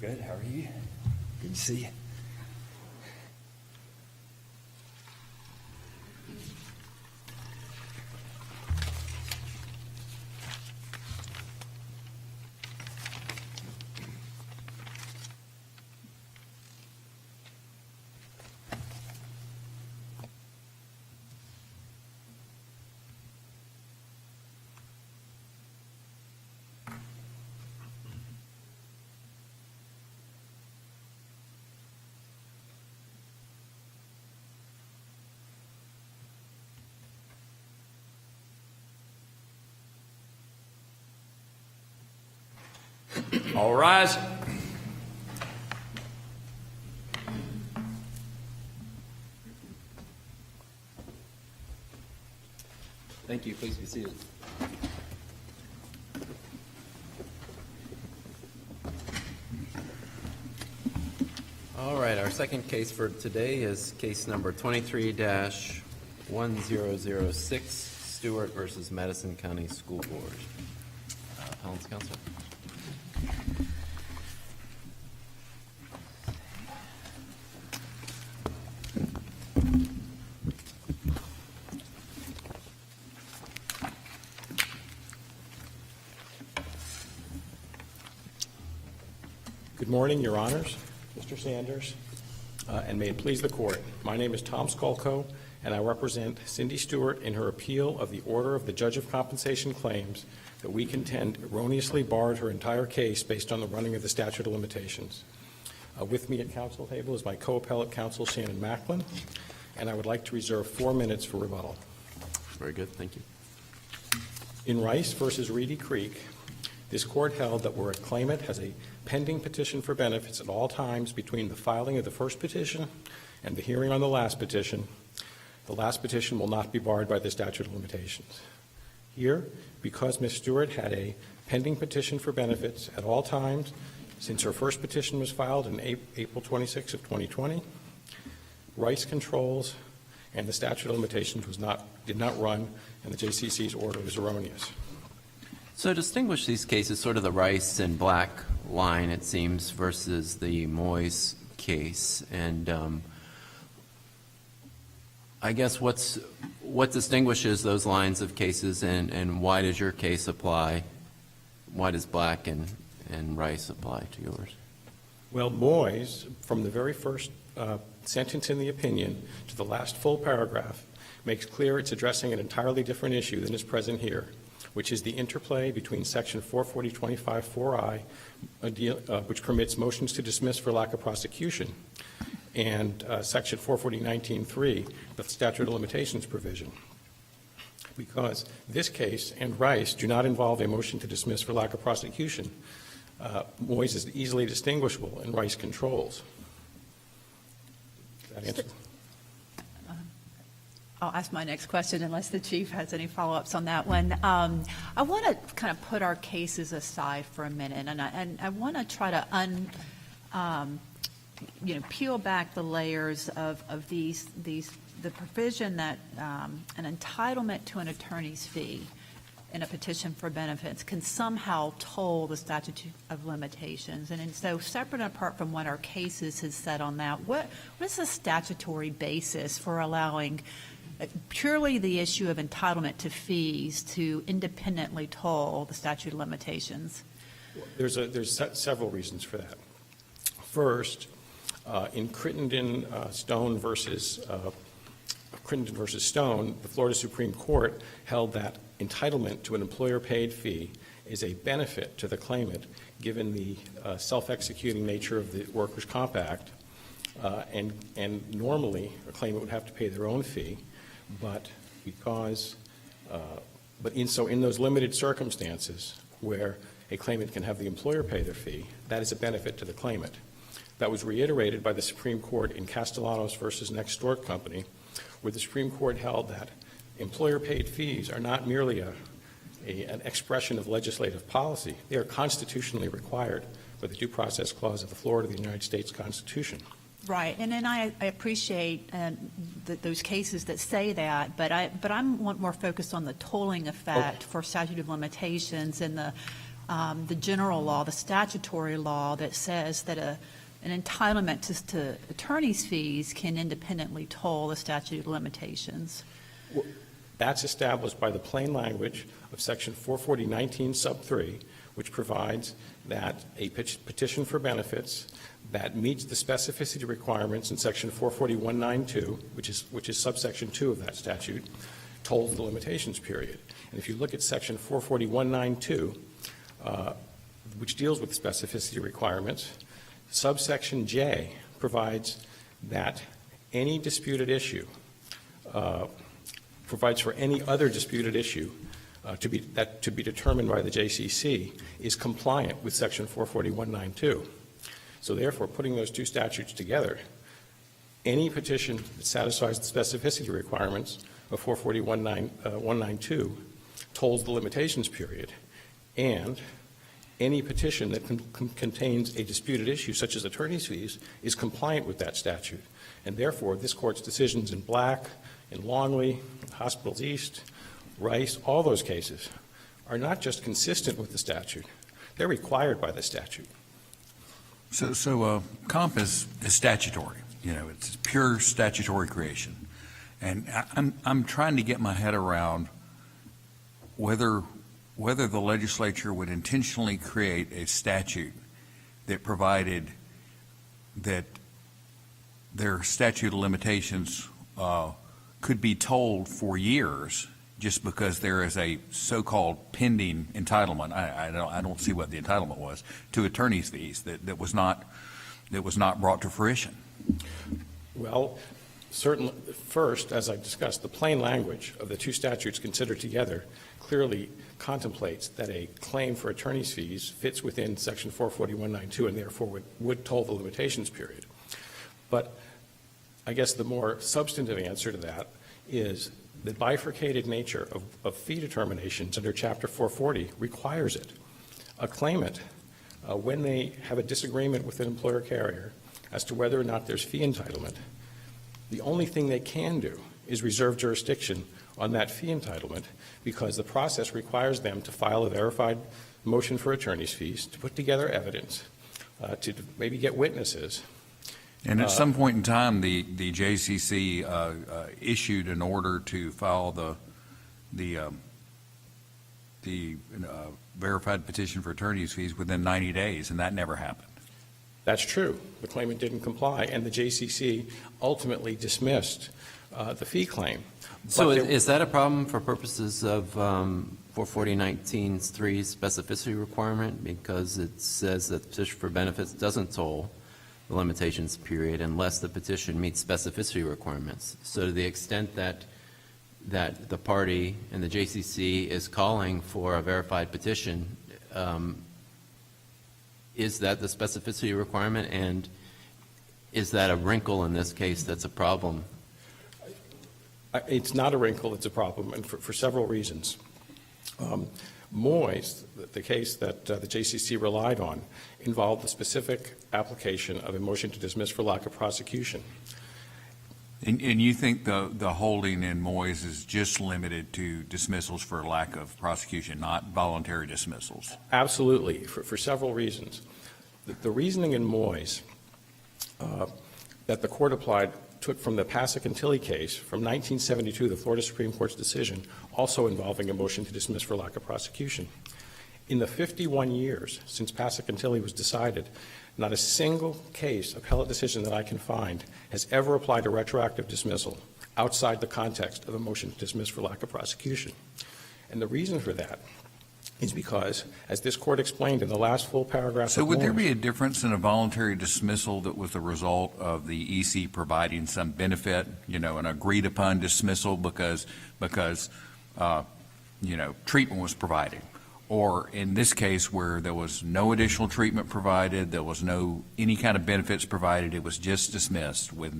Good, how are you? Good to see you. All rise. Thank you. Please be seated. All right, our second case for today is case number 23-1006, Stewart versus Madison County School Board. Appellant's counsel. Good morning, Your Honors, Mr. Sanders, and may it please the Court. My name is Tom Skolko, and I represent Cindy Stewart in her appeal of the order of the Judge of Compensation Claims that we contend erroneously barred her entire case based on the running of the statute of limitations. With me at counsel table is my co-appellate counsel, Shannon Macklin, and I would like to reserve 4 minutes for rebuttal. Very good. Thank you. In Rice versus Reedy Creek, this court held that where a claimant has a pending petition for benefits at all times between the filing of the first petition and the hearing on the last petition will not be barred by the statute of limitations. Here, because Ms. Stewart had a pending petition for benefits at all times since her first petition was filed in April 26 of 2020, Rice controls and the statute of limitations did not run, and the JCC's order was erroneous. So distinguish these cases, sort of the Rice and Black line, it seems, versus the Moyes case. And I guess what distinguishes those lines of cases, and why does your case apply? Why does Black and Rice apply to yours? Well, Moyes, from the very first sentence in the opinion to the last full paragraph, makes clear it's addressing an entirely different issue than is present here, which is the interplay between Section 440.25(4)I, which permits motions to dismiss for lack of prosecution, and Section 440.19(3), the statute of limitations provision. Because this case and Rice do not involve a motion to dismiss for lack of prosecution, Moyes is easily distinguishable, and Rice controls. Does that answer? I'll ask my next question unless the Chief has any follow-ups on that one. I want to kind of put our cases aside for a minute, and I want to try to peel back the layers of the provision that an entitlement to an attorney's fee in a petition for benefits can somehow toll the statute of limitations. And so separate and apart from what our cases has said on that, what is the statutory basis for allowing purely the issue of entitlement to fees to independently toll the statute of limitations? There's several reasons for that. First, in Crittenden versus Stone, the Florida Supreme Court held that entitlement to an employer-paid fee is a benefit to the claimant given the self-executing nature of the Workers' Comp Act, and normally a claimant would have to pay their own fee. But in those limited circumstances where a claimant can have the employer pay their fee, that is a benefit to the claimant. That was reiterated by the Supreme Court in Castellanos versus Next Door Company, where the Supreme Court held that employer-paid fees are not merely an expression of legislative policy. They are constitutionally required by the Due Process Clause of the Florida of the United States Constitution. Right, and then I appreciate those cases that say that, but I'm more focused on the tolling effect for statute of limitations and the the general law, the statutory law that says that an entitlement to attorney's fees can independently toll the statute of limitations? That's established by the plain language of Section 440.19 sub 3, which provides that a petition for benefits that meets the specificity requirements in Section 440.192, which is subsection 2 of that statute, tolls the limitations period. And if you look at Section 440.192, which deals with specificity requirements, subsection J provides that any disputed issue provides for any other disputed issue to be determined by the JCC is compliant with Section 440.192. So therefore, putting those two statutes together, any petition that satisfies the specificity requirements of 440.192 tolls the limitations period, and any petition that contains a disputed issue, such as attorney's fees, is compliant with that statute. And therefore, this Court's decisions in Black, in Longley, Hospitals East, Rice, all those cases are not just consistent with the statute, they're required by the statute. So comp is statutory. You know, it's pure statutory creation. And I'm trying to get my head around whether the legislature would intentionally create a statute that provided that their statute of limitations could be tolled for years just because there is a so-called pending entitlement. I don't see what the entitlement was to attorney's fees that was not brought to fruition. Well, certainly, first, as I discussed, the plain language of the two statutes considered together clearly contemplates that a claim for attorney's fees fits within Section 440.192 and therefore would toll the limitations period. But I guess the more substantive answer to that is the bifurcated nature of fee determinations under Chapter 440 requires it. A claimant, when they have a disagreement with an employer carrier as to whether or not there's fee entitlement, the only thing they can do is reserve jurisdiction on that fee entitlement because the process requires them to file a verified motion for attorney's fees, to put together evidence, to maybe get witnesses. And at some point in time, the JCC issued an order to file the verified petition for attorney's fees within 90 days, and that never happened. That's true. The claimant didn't comply, and the JCC ultimately dismissed the fee claim. So is that a problem for purposes of 440.19's 3 specificity requirement? Because it says that the petition for benefits doesn't toll the limitations period unless the petition meets specificity requirements. So to the extent that the party and the JCC is calling for a verified petition, is that the specificity requirement, and is that a wrinkle in this case that's a problem? It's not a wrinkle, it's a problem, and for several reasons. Moyes, the case that the JCC relied on, involved the specific application of a motion to dismiss for lack of prosecution. And you think the holding in Moyes is just limited to dismissals for lack of prosecution, not voluntary dismissals? Absolutely, for several reasons. The reasoning in Moyes that the court applied took from the Pasek and Tilley case from 1972, the Florida Supreme Court's decision, also involving a motion to dismiss for lack of prosecution. In the 51 years since Pasek and Tilley was decided, not a single case, appellate decision that I can find, has ever applied a retroactive dismissal outside the context of a motion to dismiss for lack of prosecution. And the reason for that is because, as this Court explained in the last full paragraph So of would there Moyes, be a difference in a voluntary dismissal that was the result of the EC providing some benefit, an agreed upon dismissal because treatment was provided? Or in this case where there was no additional treatment provided, there was no any kind of benefits provided, it was just dismissed with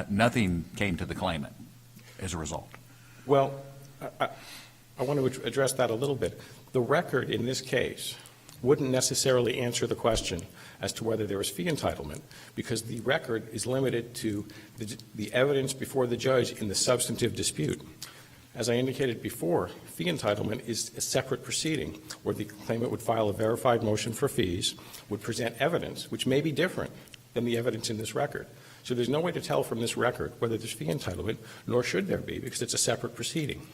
nothing came to the claimant as a result? Well, I want to address that a little bit. The record in this case wouldn't necessarily answer the question as to whether there was fee entitlement, because the record is limited to the evidence before the judge in the substantive dispute. As I indicated before, fee entitlement is a separate proceeding where the claimant would file a verified motion for fees, would present evidence which may be different than the evidence in this record. So there's no way to tell from this record whether there's fee entitlement, nor should there be, because it's a separate proceeding.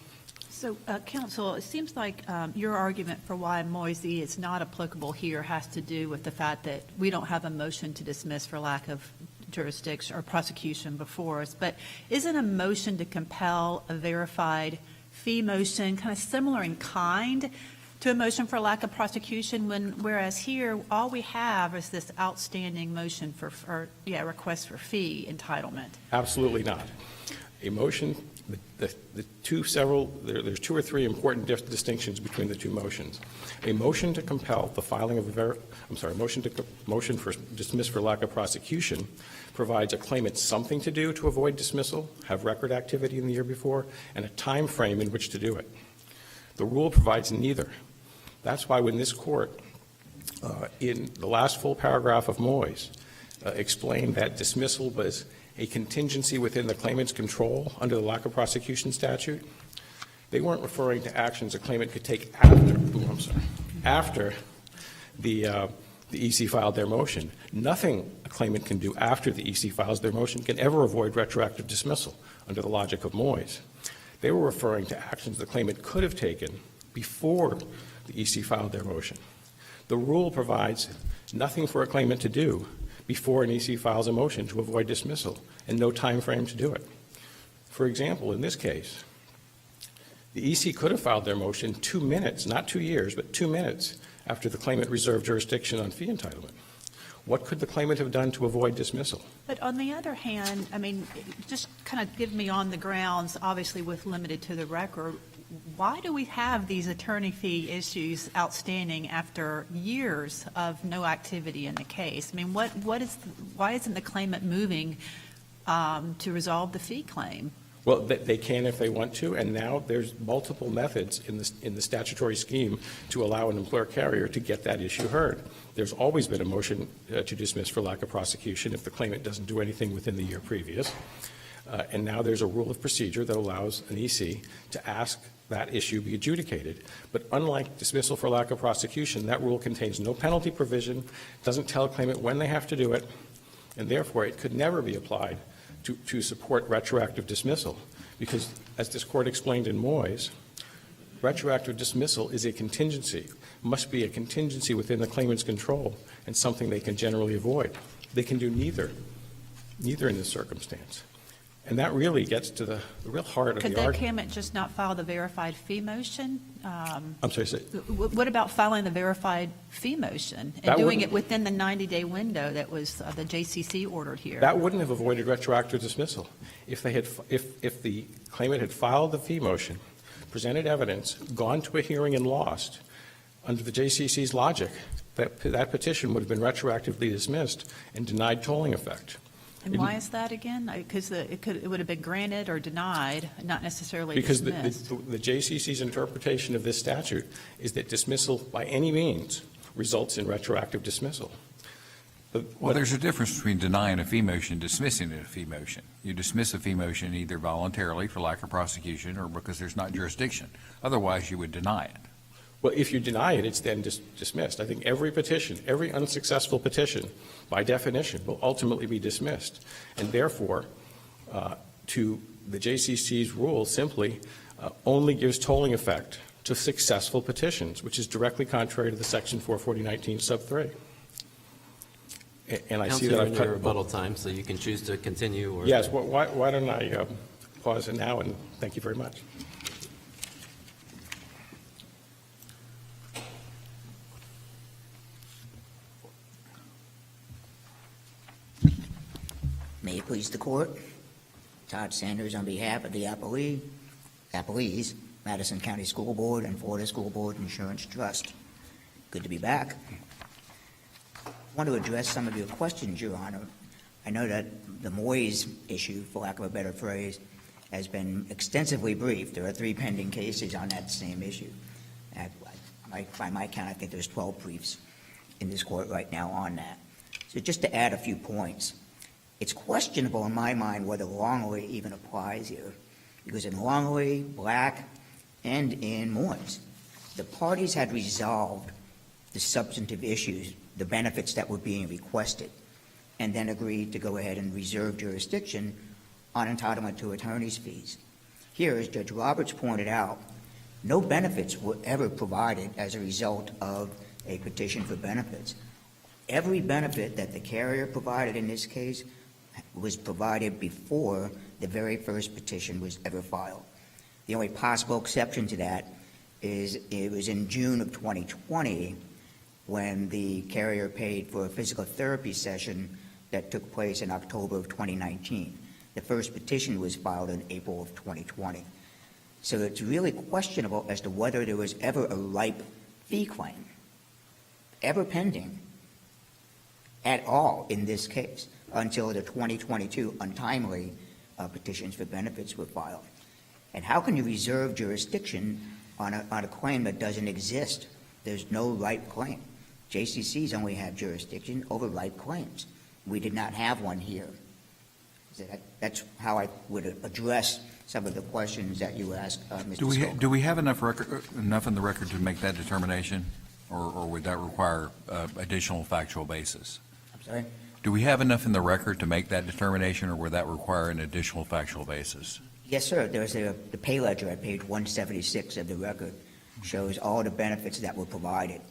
So, counsel, it seems like your argument for why Moisey is not applicable here has to do with the fact that we don't have a motion to dismiss for lack of jurisdiction or prosecution before us. But isn't a motion to compel a verified fee motion kind of similar in kind to a motion for lack of prosecution, whereas here all we have is this outstanding motion request for fee entitlement? Absolutely not. A motion, there's two or three important distinctions between the two motions. A motion to compel the filing of motion for dismiss for lack of prosecution provides a claimant something to do to avoid dismissal, have record activity in the year before, and a time frame in which to do it. The rule provides neither. That's why when this court, in the last full paragraph of Moyes, explained that dismissal was a contingency within the claimant's control under the lack of prosecution statute, they weren't referring to actions a claimant could take after the EC filed their motion. Nothing a claimant can do after the EC files their motion can ever avoid retroactive dismissal under the logic of Moyes. They were referring to actions the claimant could have taken before the EC filed their motion. The rule provides nothing for a claimant to do before an EC files a motion to avoid dismissal, and no time frame to do it. For example, in this case, the EC could have filed their motion 2 minutes, not 2 years, but 2 minutes after the claimant reserved jurisdiction on fee entitlement. What could the claimant have done to avoid dismissal? But on the other hand, I mean, just kind of give me on the grounds, obviously with limited to the record, why do we have these attorney fee issues outstanding after years of no activity in the case? I mean, why isn't the claimant moving to resolve the fee claim? Well, they can if they want to, and now there's multiple methods in the statutory scheme to allow an employer carrier to get that issue heard. There's always been a motion to dismiss for lack of prosecution if the claimant doesn't do anything within the year previous. And now there's a rule of procedure that allows an EC to ask that issue be adjudicated. But unlike dismissal for lack of prosecution, that rule contains no penalty provision, doesn't tell a claimant when they have to do it, and therefore it could never be applied to support retroactive dismissal. Because, as this Court explained in Moyes, retroactive dismissal is a contingency, must be a contingency within the claimant's control, and something they can generally avoid. They can do neither in this circumstance. And that really gets to the real heart of the argument. Could the claimant just not file the verified fee motion? I'm sorry, say. What about filing the verified fee motion and doing it within the 90-day window that was the JCC ordered here? That wouldn't have avoided retroactive dismissal. If the claimant had filed the fee motion, presented evidence, gone to a hearing and lost, under the JCC's logic, that petition would have been retroactively dismissed and denied tolling effect. And why is that again? Because it would have been granted or denied, not necessarily dismissed. Because the JCC's interpretation of this statute is that dismissal by any means results in retroactive dismissal. Well, there's a difference between denying a fee motion and dismissing a fee motion. You dismiss a fee motion either voluntarily for lack of prosecution or because there's not jurisdiction. Otherwise, you would deny it. Well, if you deny it, it's then dismissed. I think every petition, every unsuccessful petition, by definition, will ultimately be dismissed. And therefore, to the JCC's rule simply only gives tolling effect to successful petitions, which is directly contrary to the Section 44019 sub 3. And I see that I've cut your rebuttal time, so you can choose to continue. Or yes. Well, why don't I pause it now, and thank you very much. May it please the Court. Todd Sanders on behalf of the appellees, Madison County School Board and Florida School Board Insurance Trust. Good to be back. I want to address some of your questions, Your Honor. I know that the Moyes issue, for lack of a better phrase, has been extensively briefed. There are 3 pending cases on that same issue. By my count, I think there's 12 briefs in this Court right now on that. So just to add a few points, it's questionable in my mind whether Longley even applies here, because in Longley, Black, and in Moores, the parties had resolved the substantive issues, the benefits that were being requested, and then agreed to go ahead and reserve jurisdiction on entitlement to attorney's fees. Here, as Judge Roberts pointed out, no benefits were ever provided as a result of a petition for benefits. Every benefit that the carrier provided in this case was provided before the very first petition was ever filed. The only possible exception to that is it was in June of 2020 when the carrier paid for a physical therapy session that took place in October of 2019. The first petition was filed in April of 2020. So it's really questionable as to whether there was ever a ripe fee claim, ever pending at all in this case, until the 2022 untimely petitions for benefits were filed. And how can you reserve jurisdiction on a claim that doesn't exist? There's no ripe claim. JCCs only have jurisdiction over ripe claims. We did not have one here. That's how I would address some of the questions that you asked, Mr. Scott. Do we have enough in the record to make that determination, or would that require additional factual basis? I'm sorry? Do we have enough in the record to make that determination, or would that require an additional factual basis? Yes, sir. There's the pay ledger at page 176 of the record shows all the benefits that were provided,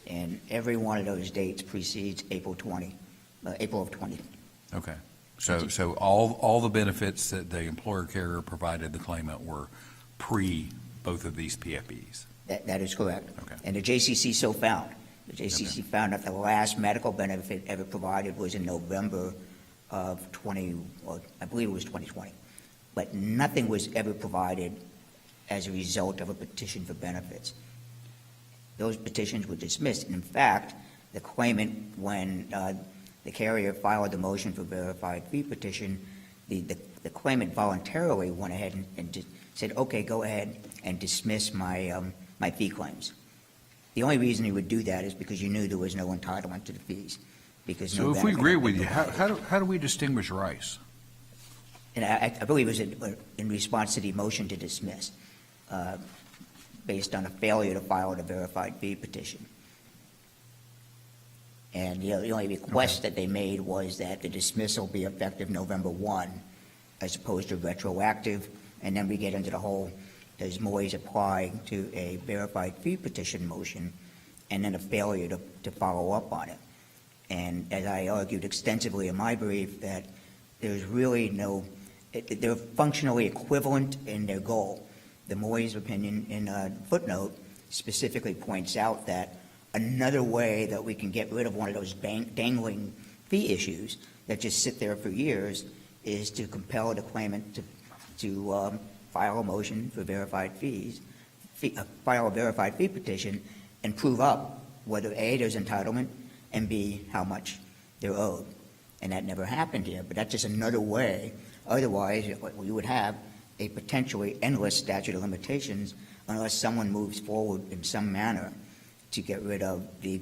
and every one of those dates precedes April of 20. Okay. So all the benefits that the employer carrier provided the claimant were pre both of these PFEs? That is correct. Okay. And the JCC so found. The JCC found that the last medical benefit ever provided was in November of I believe it was 2020. But nothing was ever provided as a result of a petition for benefits. Those petitions were dismissed. And in fact, the claimant, when the carrier filed the motion for verified fee petition, the claimant voluntarily went ahead and said, okay, go ahead and dismiss my fee claims. The only reason he would do that is because you knew there was no entitlement to the fees. Because So if we agree with you, how do we distinguish Rice? And I believe it was in response to the motion to dismiss, based on a failure to file a verified fee petition. And the only request that they made was that the dismissal be effective November 1, as opposed to retroactive. And then we get into the whole, does Moyes apply to a verified fee petition motion, and then a failure to follow up on it. And as I argued extensively in my brief, that there's really they're functionally equivalent in their goal. The Moyes opinion in a footnote specifically points out that another way that we can get rid of one of those dangling fee issues that just sit there for years is to compel the claimant to file a motion for verified fees, file a verified fee petition, and prove up whether A, there's entitlement, and B, how much they're owed. And that never happened here, but that's just another way. Otherwise, we would have a potentially endless statute of limitations unless someone moves forward in some manner to get rid of the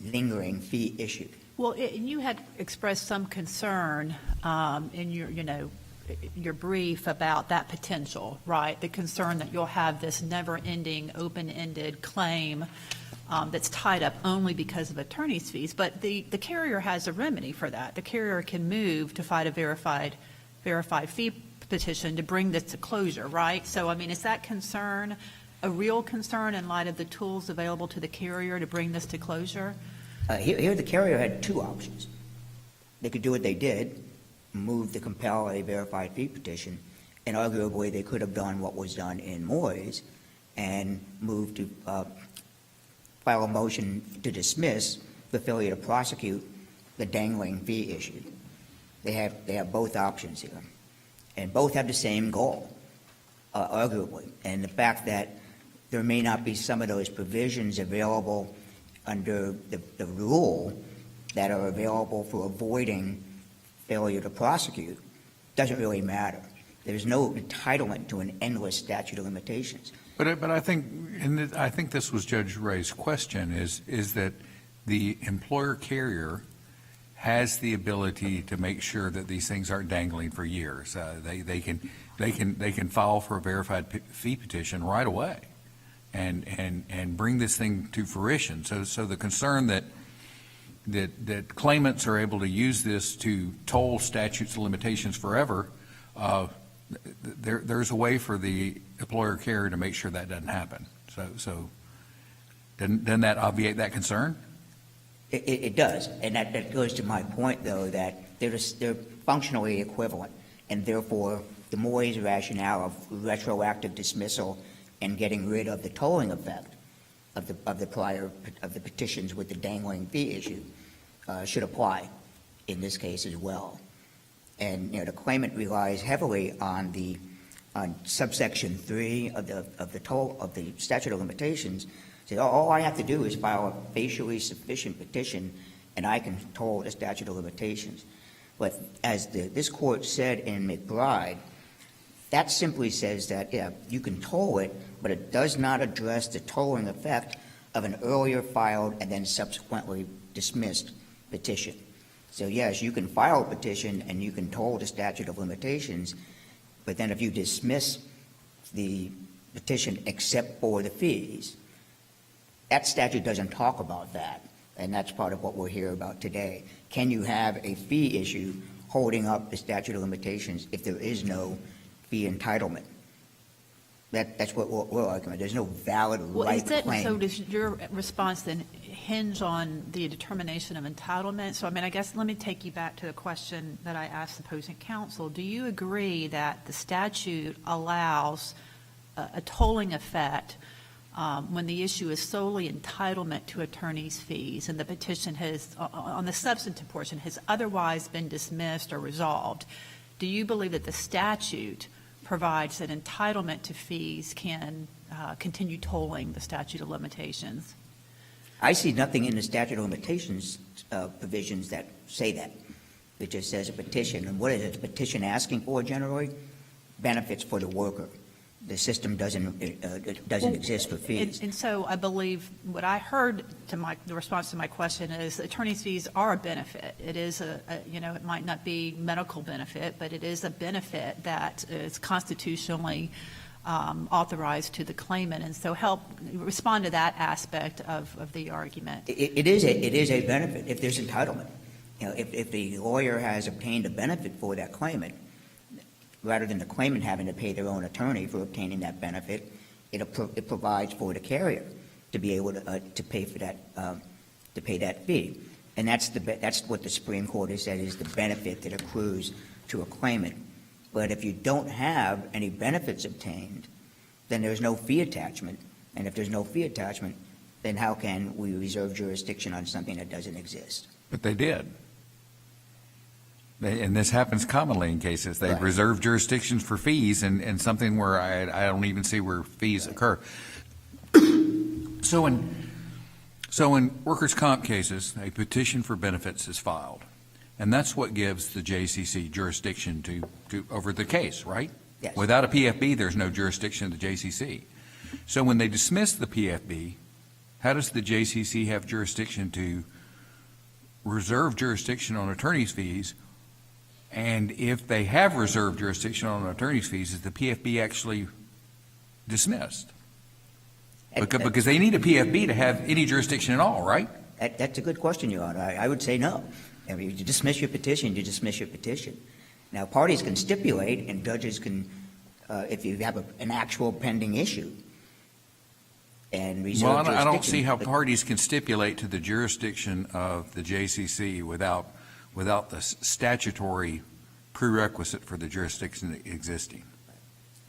lingering fee issue. Well, you had expressed some concern in your brief about that potential, right? The concern that you'll have this never-ending, open-ended claim that's tied up only because of attorney's fees. But the carrier has a remedy for that. The carrier can move to fight a verified fee petition to bring this to closure, right? So, I mean, is that concern a real concern in light of the tools available to the carrier to bring this to closure? Here the carrier had two options. They could do what they did, move to compel a verified fee petition, and arguably they could have done what was done in Moyes and moved to file a motion to dismiss the failure to prosecute the dangling fee issue. They have both options here, and both have the same goal, arguably. And the fact that there may not be some of those provisions available under the rule that are available for avoiding failure to prosecute doesn't really matter. There's no entitlement to an endless statute of limitations. But I think, and I think this was Judge Ray's question, is that the employer carrier has the ability to make sure that these things aren't dangling for years. They they can file for a verified fee petition right away and bring this thing to fruition. So the concern that claimants are able to use this to toll statutes of limitations forever, there's a way for the employer carrier to make sure that doesn't happen. So doesn't that obviate that concern? It does, and that goes to my point, though, that they're functionally equivalent, and therefore the Moyes rationale of retroactive dismissal and getting rid of the tolling effect of the petitions with the dangling fee issue should apply in this case as well. And the claimant relies heavily on subsection 3 of the statute of limitations. Say, all I have to do is file a facially sufficient petition, and I can toll the statute of limitations. But as this court said in McBride, that simply says that, yeah, you can toll it, but it does not address the tolling effect of an earlier filed and then subsequently dismissed petition. So yes, you can file a petition and you can toll the statute of limitations, but then if you dismiss the petition except for the fees, that statute doesn't talk about that, and that's part of what we're here about today. Can you have a fee issue holding up the statute of limitations if there is no fee entitlement? That's what we're arguing. There's no valid right claim. So does your response then hinge on the determination of entitlement? So, I guess let me take you back to the question that I asked the opposing counsel. Do you agree that the statute allows a tolling effect when the issue is solely entitlement to attorney's fees and the petition has, on the substantive portion, has otherwise been dismissed or resolved? Do you believe that the statute provides that entitlement to fees can continue tolling the statute of limitations? I see nothing in the statute of limitations provisions that say that. It just says a petition. And what is it? A petition asking for generally? Benefits for the worker. The system doesn't exist for fees. And so I believe what I heard the response to my question is attorney's fees are a benefit. It is it might not be medical benefit, but it is a benefit that is constitutionally authorized to the claimant. And so help respond to that aspect of the argument. It is a benefit if there's entitlement. If the lawyer has obtained a benefit for that claimant, rather than the claimant having to pay their own attorney for obtaining that benefit, it provides for the carrier to be able to pay for that to pay that fee, and that's what the Supreme Court has said is the benefit that accrues to a claimant. But if you don't have any benefits obtained, then there's no fee attachment, and if there's no fee attachment, then how can we reserve jurisdiction on something that doesn't exist? But they did. And this happens commonly in cases. They reserve jurisdictions for fees and something where I don't even see where fees occur. So in workers' comp cases, a petition for benefits is filed. And that's what gives the JCC jurisdiction to over the case, right? Yes. Without a PFB, there's no jurisdiction of the JCC. So when they dismiss the PFB, how does the JCC have jurisdiction to reserve jurisdiction on attorney's fees? And if they have reserved jurisdiction on attorney's fees, is the PFB actually dismissed? Because they need a PFB to have any jurisdiction at all, right? That's a good question, Your Honor. I would say no. I mean, you dismiss your petition, you dismiss your petition. Now, parties can stipulate, and judges can, if you have an actual pending issue, and reserve jurisdiction. Well, I don't see how parties can stipulate to the jurisdiction of the JCC without the statutory prerequisite for the jurisdiction existing.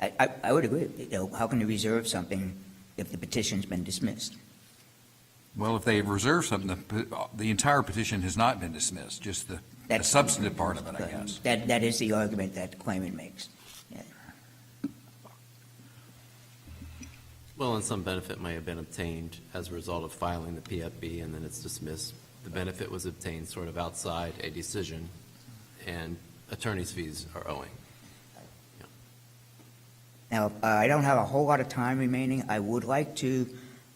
I would agree. How can you reserve something if the petition's been dismissed? Well, if they reserve something, the entire petition has not been dismissed, just the substantive part of it, I guess. That is the argument that the claimant makes. Yeah. Well, and some benefit may have been obtained as a result of filing the PFB, and then it's dismissed. The benefit was obtained sort of outside a decision, and attorney's fees are owing. Now, I don't have a whole lot of time remaining. I would like to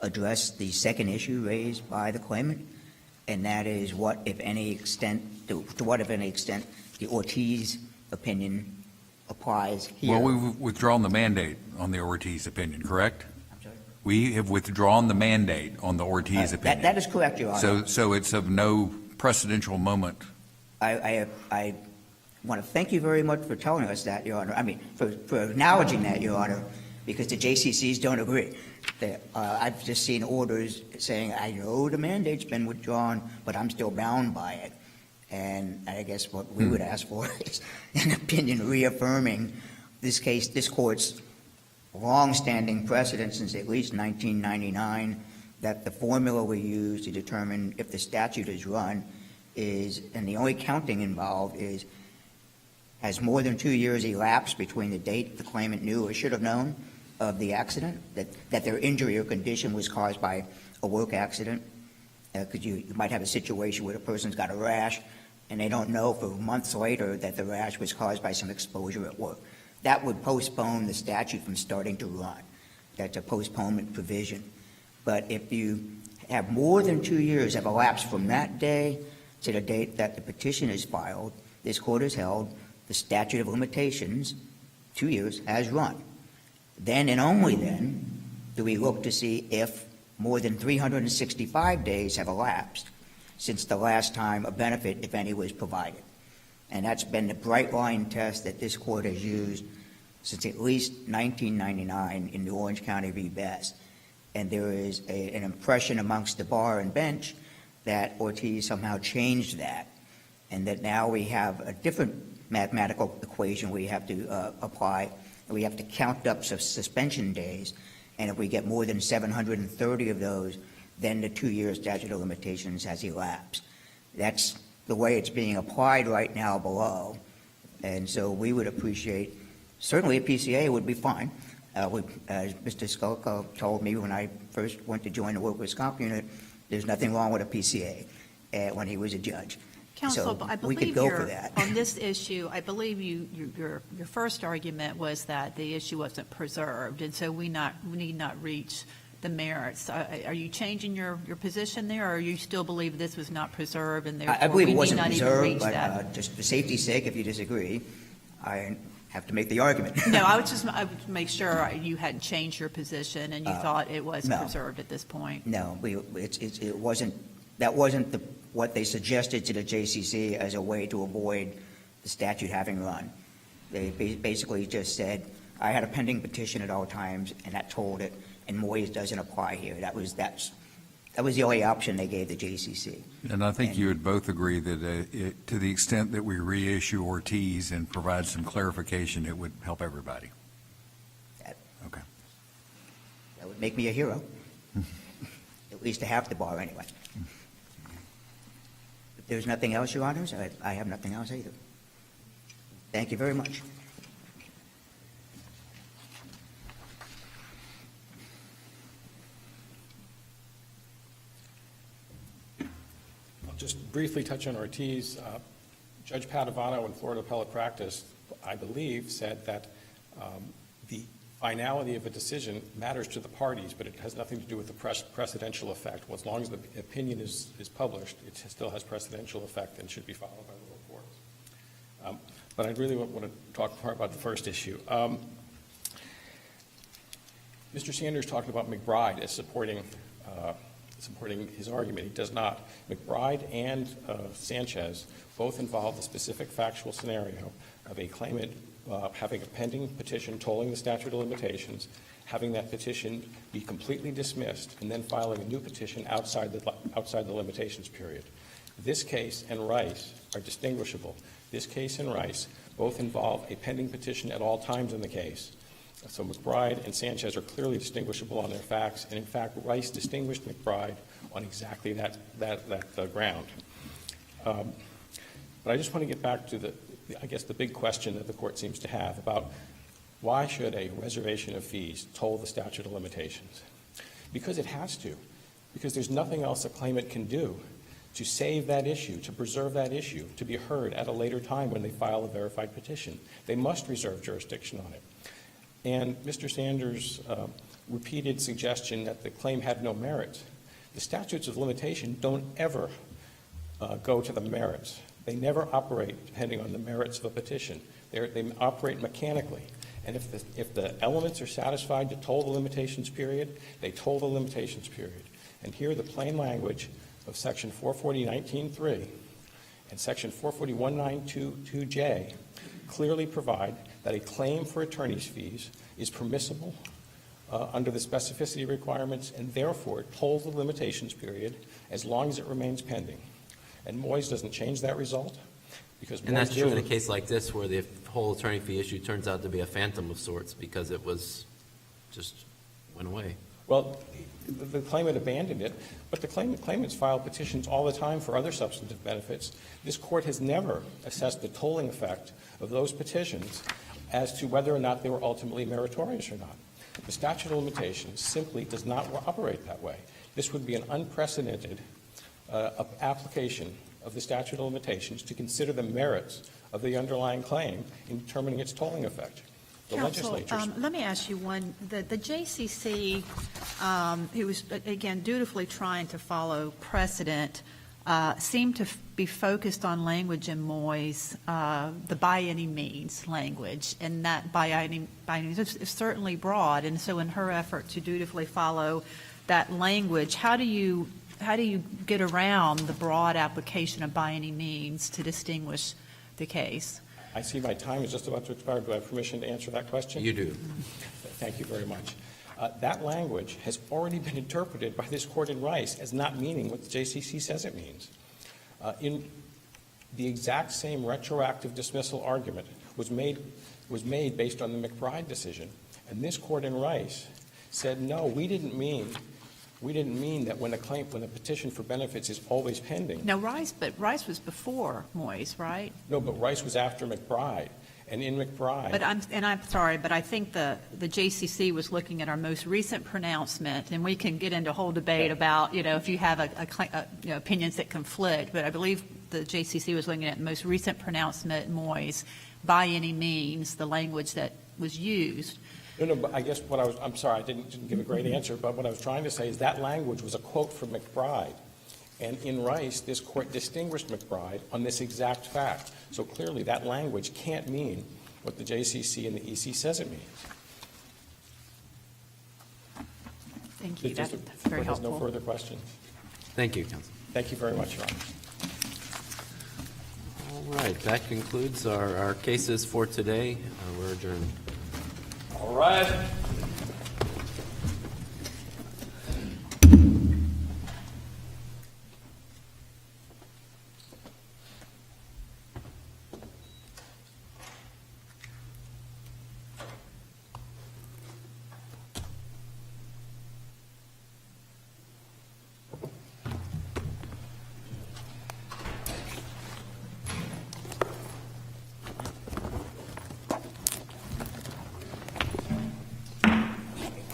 address the second issue raised by the claimant, and that is to what, if any extent, the Ortiz opinion applies here. Well, we've withdrawn the mandate on the Ortiz opinion, correct? I'm sorry? We have withdrawn the mandate on the Ortiz opinion. That is correct, Your Honor. So it's of no precedential moment. I want to thank you very much for telling us that, Your Honor. I mean, for acknowledging that, Your Honor, because the JCCs don't agree. I've just seen orders saying, I know the mandate's been withdrawn, but I'm still bound by it. And I guess what we would ask for is an opinion reaffirming this case, this court's long-standing precedent since at least 1999, that the formula we use to determine if the statute is run is, and the only counting involved is, has more than 2 years elapsed between the date the claimant knew or should have known of the accident, that their injury or condition was caused by a work accident. Because you might have a situation where the person's got a rash and they don't know for months later that the rash was caused by some exposure at work. That would postpone the statute from starting to run. That's a postponement provision. But if you have more than 2 years have elapsed from that day to the date that the petition is filed, this court has held the statute of limitations, 2 years, has run. Then and only then do we look to see if more than 365 days have elapsed since the last time a benefit, if any, was provided. And that's been the bright line test that this court has used since at least 1999 in New Orange County v. Best. And there is an impression amongst the bar and bench that Ortiz somehow changed that, and that now we have a different mathematical equation we have to apply. We have to count up suspension days, and if we get more than 730 of those, then the 2-year statute of limitations has elapsed. That's the way it's being applied right now below, and so we would appreciate, certainly a PCA would be fine. As Mr. Skulka told me when I first went to join the workers' comp unit, there's nothing wrong with a PCA when he was a judge. Counsel, So I we believe could go for that. on this issue, I believe your first argument was that the issue wasn't preserved, and so we need not reach the merits. Are you changing your position there, or you still believe this was not preserved, and therefore I believe we it need wasn't not even preserved, reach but that? just for safety's sake, if you disagree, I have to make the argument. No, I would make sure you hadn't changed your position and you thought it was no. preserved at this point. No, it wasn't, that wasn't what they suggested to the JCC as a way to avoid the statute having run. They basically just said, I had a pending petition at all times, and that told it, and Moyes doesn't apply here. That was the only option they gave the JCC. And I think you would both agree that to the extent that we reissue Ortiz and provide some clarification, it would help everybody. Okay. That would make me a hero, at least to half the bar anyway. If there's nothing else, Your Honors, I have nothing else either. Thank you very much. I'll just briefly touch on Ortiz. Judge Padovano in Florida Appellate Practice, I believe, said that the finality of a decision matters to the parties, but it has nothing to do with the precedential effect. Well, as long as the opinion is published, it still has precedential effect and should be followed by the courts. But I really want to talk more about the first issue. Mr. Sanders talked about McBride as supporting his argument. He does not. McBride and Sanchez both involve the specific factual scenario of a claimant having a pending petition tolling the statute of limitations, having that petition be completely dismissed, and then filing a new petition outside the limitations period. This case and Rice are distinguishable. This case and Rice both involve a pending petition at all times in the case. So McBride and Sanchez are clearly distinguishable on their facts, and in fact, Rice distinguished McBride on exactly that ground. But I just want to get back to the big question that the court seems to have about why should a reservation of fees toll the statute of limitations? Because it has to. Because there's nothing else a claimant can do to save that issue, to preserve that issue, to be heard at a later time when they file a verified petition. They must reserve jurisdiction on it. And Mr. Sanders' repeated suggestion that the claim had no merit. The statutes of limitation don't ever go to the merits. They never operate depending on the merits of a petition. They operate mechanically. And if the elements are satisfied to toll the limitations period, they toll the limitations period. And here, the plain language of Section 440.19.3 and Section 440.19.2J clearly provide that a claim for attorney's fees is permissible under the specificity requirements, and therefore it tolls the limitations period as long as it remains pending. And Moyes doesn't change that result, because And that's Moyes true in a deals case like this where the whole attorney fee issue turns out to be a phantom of sorts because it was just went away. Well, the claimant abandoned it, but the claimants file petitions all the time for other substantive benefits. This Court has never assessed the tolling effect of those petitions as to whether or not they were ultimately meritorious or not. The statute of limitations simply does not operate that way. This would be an unprecedented application of the statute of limitations to consider the merits of the underlying claim in determining its tolling effect. The Counsel, legislature. let me ask you one. The JCC, who was, again, dutifully trying to follow precedent, seemed to be focused on language in Moyes, the by any means language, and that by any means is certainly broad. And so in her effort to dutifully follow that language, how do you get around the broad application of by any means to distinguish the case? I see my time is just about to expire. Do I have permission to answer that question? You do. Thank you very much. That language has already been interpreted by this Court in Rice as not meaning what the JCC says it means. In the exact same retroactive dismissal argument was made based on the McBride decision, and this Court in Rice said, no, we didn't mean that when a petition for benefits is always pending. Now, Rice was before Moyes, right? No, but Rice was after McBride. And in McBride. But I'm sorry, but I think the JCC was looking at our most recent pronouncement, and we can get into a whole debate about, if you have opinions that conflict, but I believe the JCC was looking at the most recent pronouncement, Moyes, by any means, the language that was used. No, but I guess I'm sorry, I didn't give a great answer, but what I was trying to say is that language was a quote from McBride. And in Rice, this Court distinguished McBride on this exact fact. So clearly, that language can't mean what the JCC and the EC says it means. Thank you. That's The very Court has no helpful. further questions. Thank you, Counsel. Thank you very much, Your Honor. All right, that concludes our cases for today. We're adjourned. All right.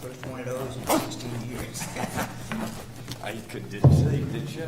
First one of those in 16 years. I didn't see, did you?